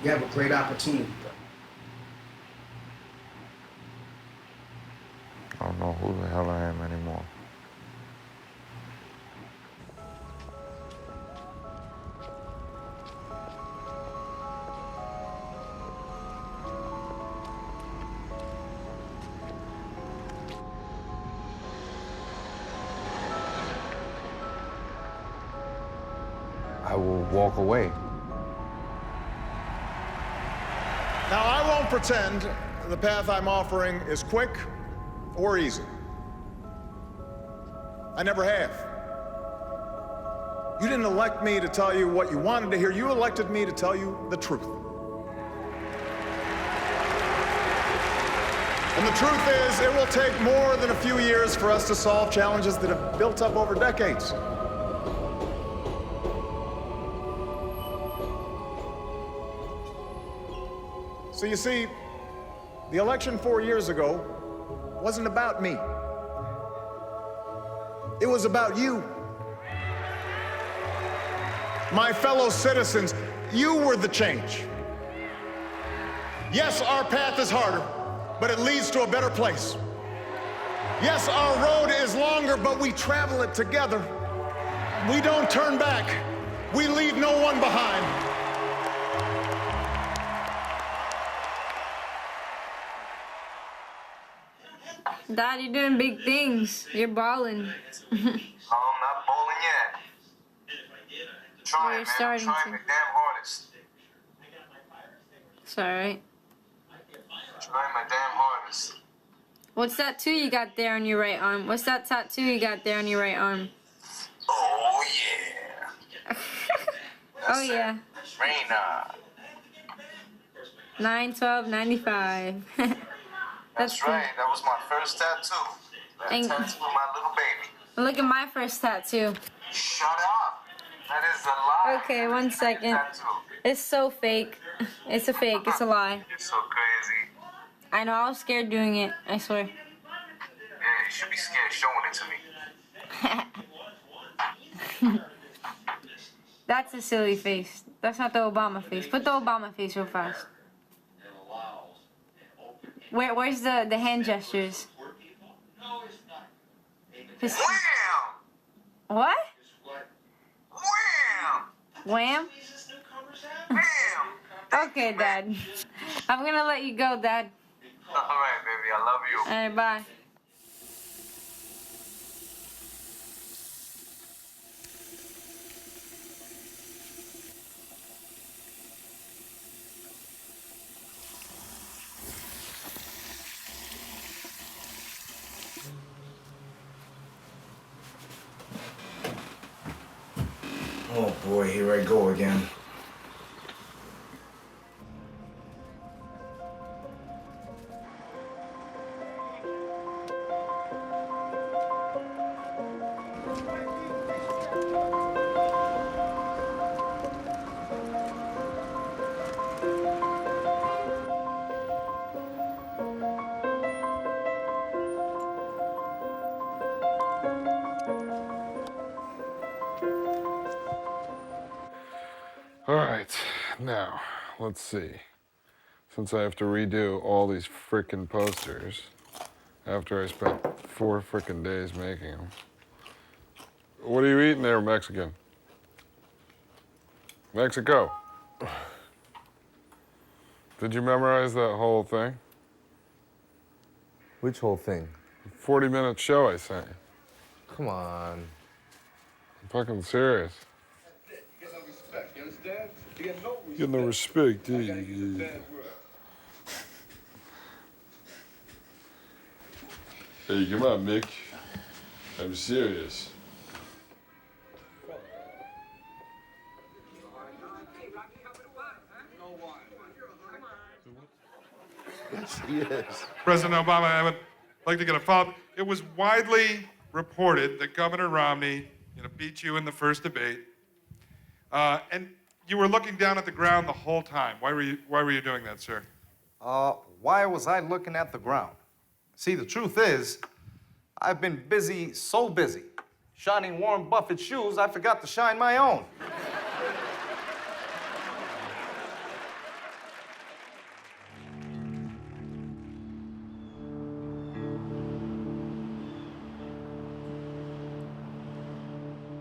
You have a great opportunity, bro. I don't know who the hell I am anymore. I will walk away. Now, I won't pretend the path I'm offering is quick or easy. I never have. You didn't elect me to tell you what you wanted to hear. You elected me to tell you the truth. And the truth is, it will take more than a few years for us to solve challenges that have built up over decades. So you see, the election 4 years ago wasn't about me. It was about you. My fellow citizens, you were the change. Yes, our path is harder, but it leads to a better place. Yes, our road is longer, but we travel it together. We don't turn back. We leave no one behind. Dad, you're doing big things. You're balling. I'm not bowling yet. Trying, You're man. starting I'm trying my damn hardest. It's alright. Trying my damn hardest. What's that tattoo you got there on your right arm? What's that tattoo you got there on your right arm? Oh, yeah. Oh, yeah. Reina. 9/12/95. That's right. That was my first tattoo. That And- tattoo of my little baby. Look at my first tattoo. Shut up. That is a lie. Okay, 1 second. It's so fake. It's a fake. It's a lie. It's so crazy. I know. I was scared doing it. I swear. Yeah, you should be scared showing it to me. That's a silly face. That's not the Obama face. Put the Obama face real fast. Where's the hand gestures? His- What? Wham? Okay, Dad. I'm gonna let you go, Dad. All right, baby. I love you. Alright, bye. Oh boy, here I go again. All right, now, let's see. Since I have to redo all these frickin' posters after I spent 4 frickin' days making them. What are you eating there, Mexican? Mexico. Did you memorize that whole thing? Which whole thing? 40-minute show I sent you. Come on. I'm fucking serious. You get no respect, do you? Hey, come on, Mick. I'm serious. Yes, he is. President Obama, I would like to get a follow-up. It was widely reported that Governor Romney, beat you in the first debate, and you were looking down at the ground the whole time. Why were you doing that, sir? Why was I looking at the ground? See, the truth is, I've been busy, so busy, shining Warren Buffett's shoes, I forgot to shine my own.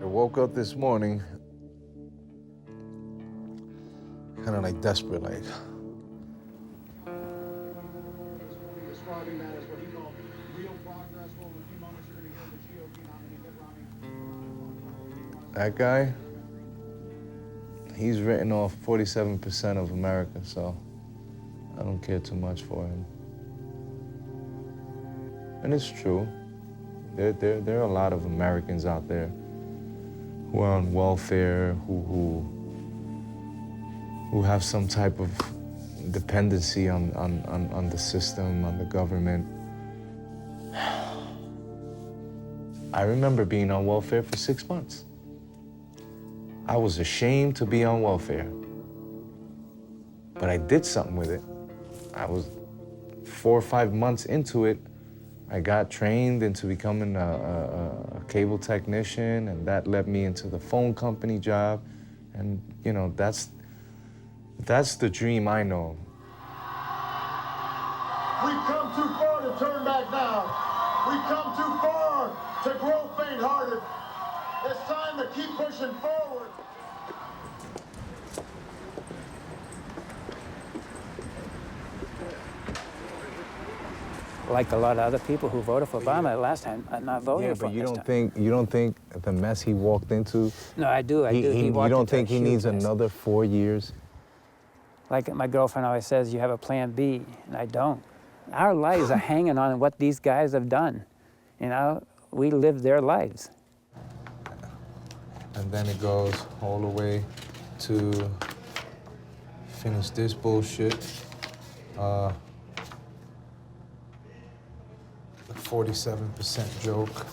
I woke up this morning kind of like desperate, like. That guy, he's written off 47% of America, so I don't care too much for him. And it's true. There are a lot of Americans out there who are on welfare, who have some type of dependency on the system, on the government. I remember being on welfare for 6 months. I was ashamed to be on welfare, but I did something with it. I was 4 or 5 months into it. I got trained into becoming a cable technician, and that led me into the phone company job. And, that's the dream I know. We've come too far to turn back now. We've come too far to grow faint-hearted. It's time to keep pushing forward. like a lot of other people who voted for Obama last time, I'm not voting for him. Yeah, but you don't think the mess he walked into? No, I do. You walked don't into think a he huge needs mess. another 4 years? Like my girlfriend always says, you have a plan B, and I don't. Our lives are hanging on what these guys have done. You know, we live their lives. And then it goes all the way to finish this bullshit. The 47% joke.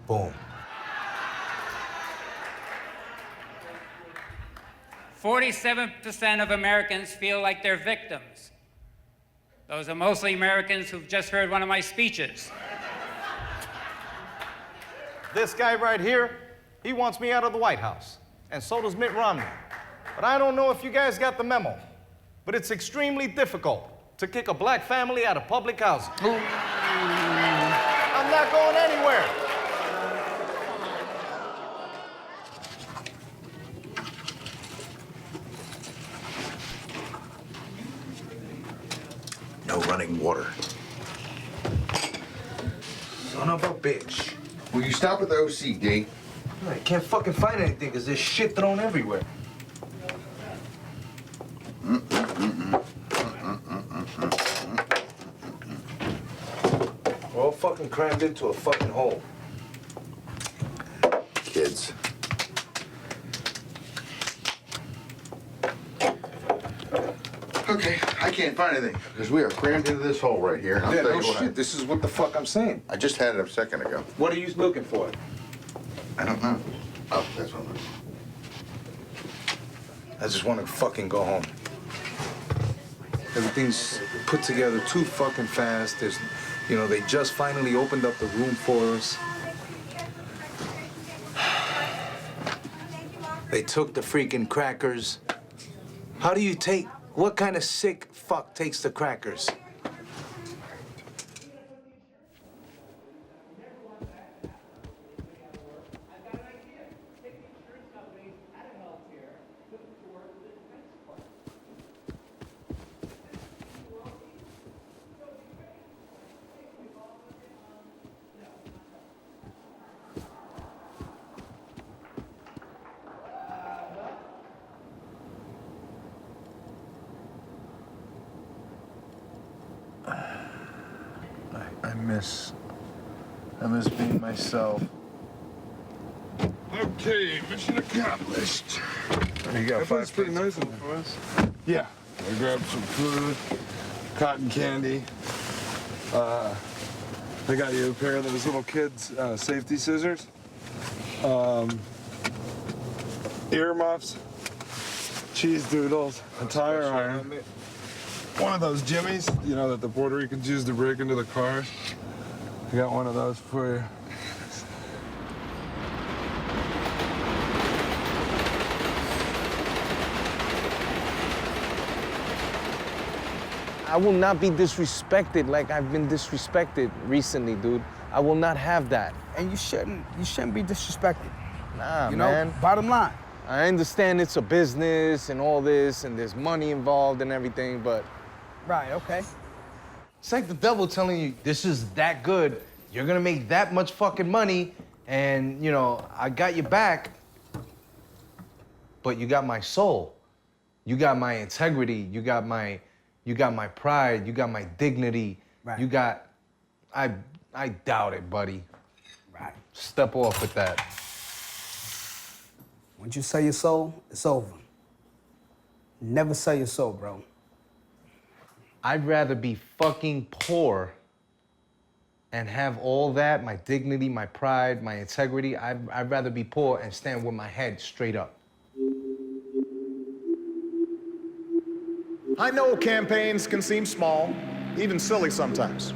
Boom. 47% of Americans feel like they're victims. Those are mostly Americans who've just heard one of my speeches. This guy right here, he wants me out of the White House, and so does Mitt Romney. But I don't know if you guys got the memo, but it's extremely difficult to kick a black family out of public housing. I'm not going anywhere. No running water. Son of a bitch. Will you stop at the OCD? I can't fucking find anything because there's shit thrown everywhere. We're all fucking crammed into a fucking hole. Kids. Okay, I can't find anything because we are crammed into this hole right here. And I'll Yeah, tell no you what, shit. This is what the fuck I'm saying. I just had it a second ago. What are you looking for? I don't know. Oh, that's what I'm looking I just want to fucking go home. Everything's put together too fucking fast. There's, you know, they just finally opened up the room for us. They took the freaking crackers. How do you take, what kind of sick fuck takes the crackers? I miss being myself. Okay, mission accomplished. You got That's pretty nice in there for us. Yeah, I grabbed some food, cotton candy. I got you a pair of those little kids' safety scissors. Earmuffs, cheese doodles, a tire iron. One of those jimmies, you know, that the Puerto Ricans use to break into the cars. I got one of those for you. I will not be disrespected like I've been disrespected recently, dude. I will not have that. And you shouldn't be disrespected. Nah, you man. know, bottom line. I understand it's a business and all this, and there's money involved and everything, but... Right, okay. It's like the devil telling you, this is that good, you're gonna make that much fucking money, and, you know, I got your back, but you got my soul. You got my integrity, you got my pride, you got my dignity, right. You got... I doubt it, buddy. Right. Step off with that. Once you sell your soul, it's over. Never sell your soul, bro. I'd rather be fucking poor and have all that, my dignity, my pride, my integrity. I'd rather be poor and stand with my head straight up. I know campaigns can seem small, even silly sometimes.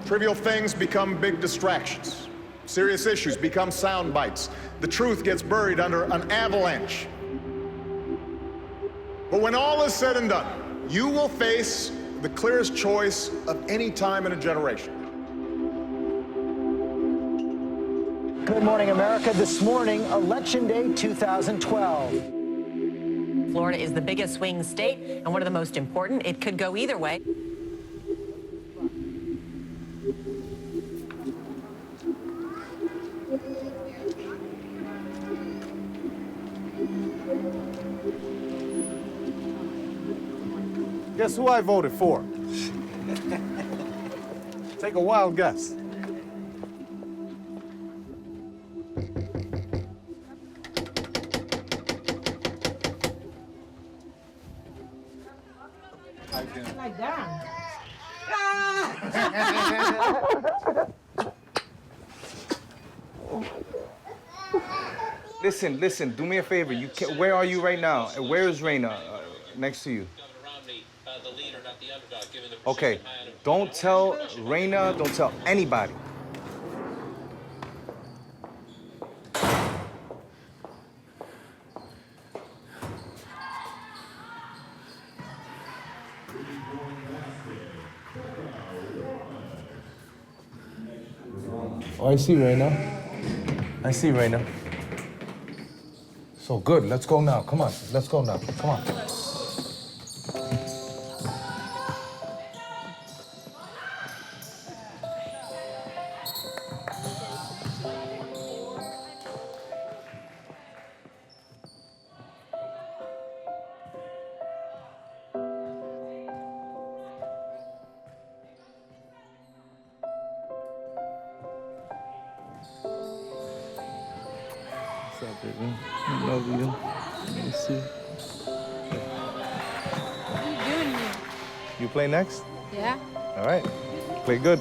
Trivial things become big distractions. Serious issues become sound bites. The truth gets buried under an avalanche. But when all is said and done, you will face the clearest choice of any time in a generation. Good morning, America. This morning, Election Day 2012. Florida is the biggest swing state and one of the most important. It could go either way. Guess who I voted for? Take a wild guess. Like that. Listen, do me a favor. Where are you right now? Where is Raina next to you? Okay, don't tell Raina, don't tell anybody. Oh, I see Raina. I see Raina. So good, let's go now. Come on, let's go now. Come on. What's up, baby? I love you. Let me see. What are you doing here? You play next? Yeah? All right. Play good.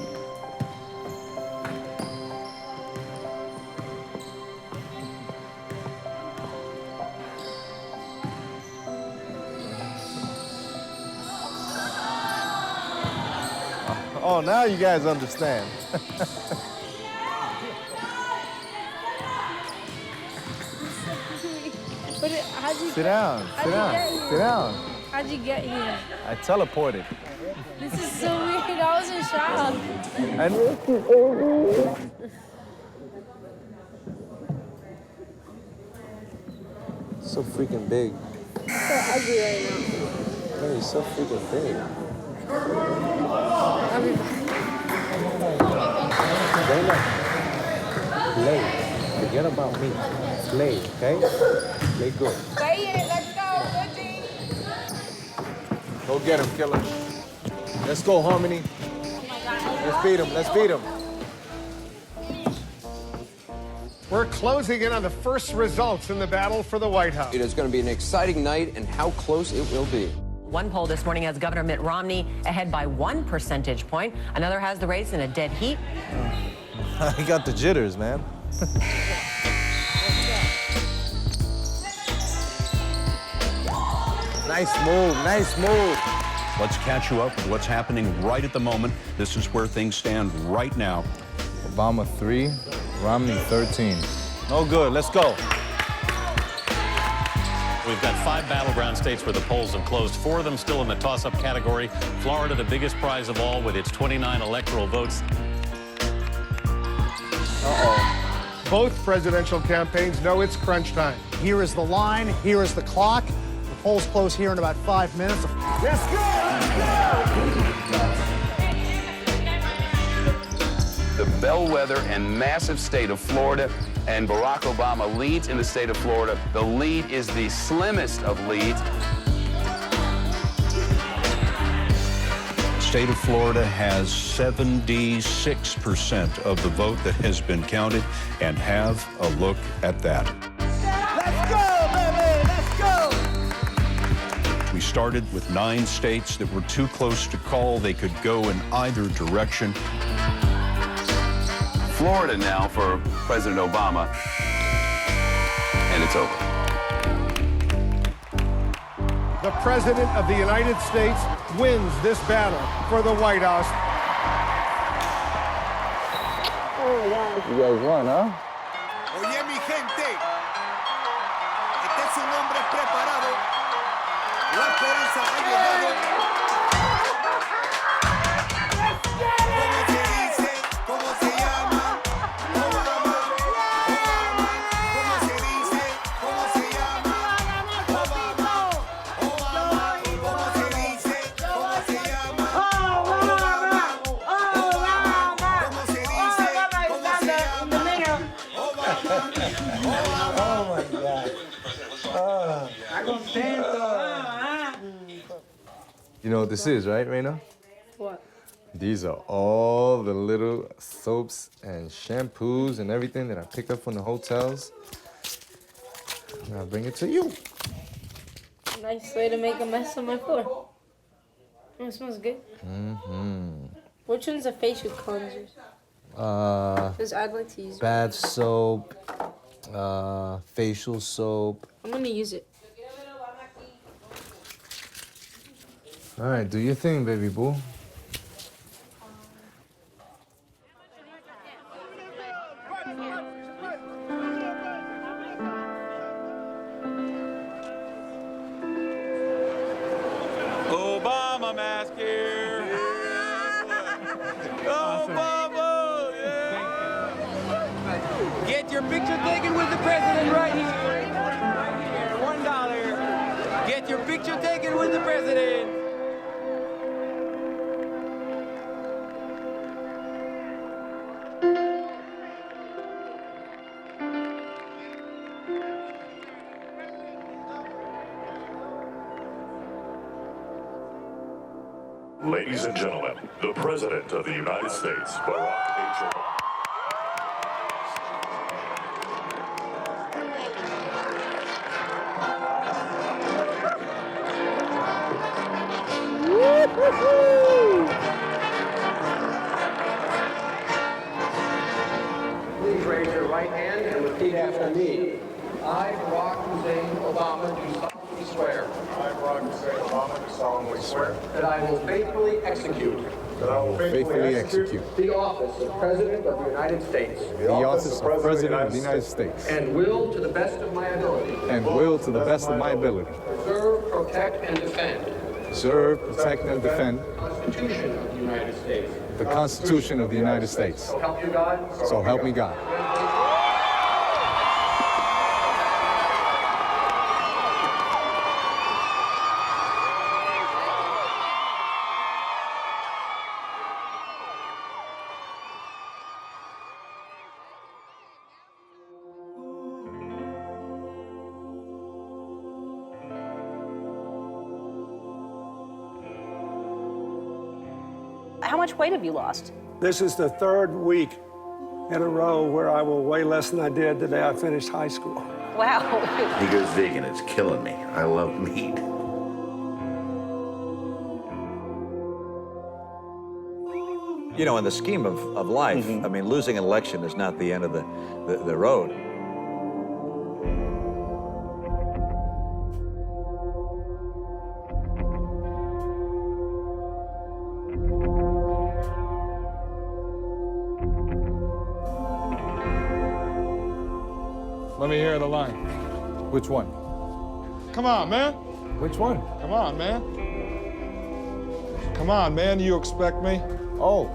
Oh, now you guys understand. But how'd you Sit down, sit down, sit down. How'd you get here? I teleported. This is so weird. I was in shock. And So freaking big. So ugly right now. Hey, so freaking big. Play. Forget about me. Play, okay? Play good. Play it. Let's go. Goatee. go get him, killer. Let's go, Harmony. Let's beat him, let's beat him. We're closing in on the first results in the battle for the White House. It is going to be an exciting night, and how close it will be. One poll this morning has Governor Mitt Romney ahead by 1 percentage point. Another has the race in a dead heat. He got the jitters, man. Nice move, nice move. Let's catch you up with what's happening right at the moment. This is where things stand right now. Obama 3, Romney 13. No good, let's go. We've got 5 battleground states where the polls have closed. 4 of them still in the toss-up category. Florida, the biggest prize of all, with its 29 electoral votes. Both presidential campaigns know it's crunch time. Here is the line, here is the clock. The polls close here in about 5 minutes. Let's go! The bellwether and massive state of Florida, and Barack Obama leads in the state of Florida. The lead is the slimmest of leads. The state of Florida has 76% of the vote that has been counted, and have a look at that. Let's go, baby, let's go! We started with 9 states that were too close to call. They could go in either direction. Florida now for President Obama, and it's over. The President of the United States wins this battle for the White House. You guys won, huh? Oye, mi gente, este es un hombre preparado. La esperanza ha llegado. ¿Cómo se dice? ¿Cómo se llama? Obama, Obama. ¿Cómo se dice? ¿Cómo se llama? Obama, You know what this is, right, Reina? What? These are all the little soaps and shampoos and everything that I pick up from the hotels. And I'll bring it to you. Nice way to make a mess on my floor. Oh, it smells good. Which one's a facial cleansers? Because I'd like to use Bath soap, facial soap. I'm gonna use it. All right, do your thing, baby boo. Obama mask here. Obama, yeah. Get your picture taken with the president right here. Right here, $1. Get your picture taken with the president. Ladies and gentlemen, the President of the United States, Barack H. Obama. Please raise your right hand and repeat after me. I, Barack Hussein Obama, do solemnly swear. I, Barack Hussein Obama, do solemnly swear that I will faithfully execute. that I will faithfully execute The office of President of the United States. the office of President of the United States. And will, to the best of my ability. And will, to the best of my ability, Preserve, protect, and defend. preserve, protect, and defend The Constitution of the United States. the Constitution of the United States. So help you God. So help me God. How much weight have you lost? This is the third week in a row where I will weigh less than I did the day I finished high school. Wow. He goes vegan. It's killing me. I love meat. You know, in the scheme of life, I mean, losing an election is not the end of the road. Let me hear the line. Which one? Come on, man. Which one? Come on, man. Come on, man. You expect me? Oh.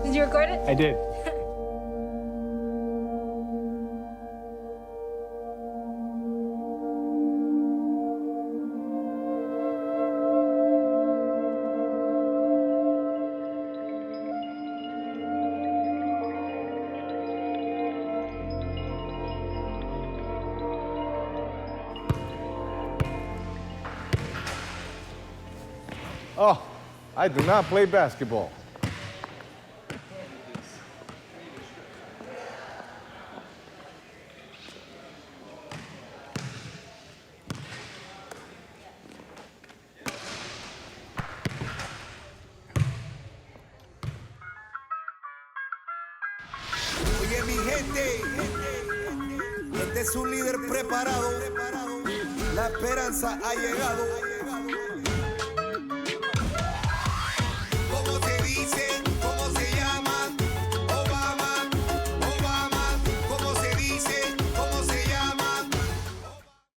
Did you record it? I did. Oh, I do not play basketball. Oye, mi gente, este es un líder preparado. La esperanza ha llegado.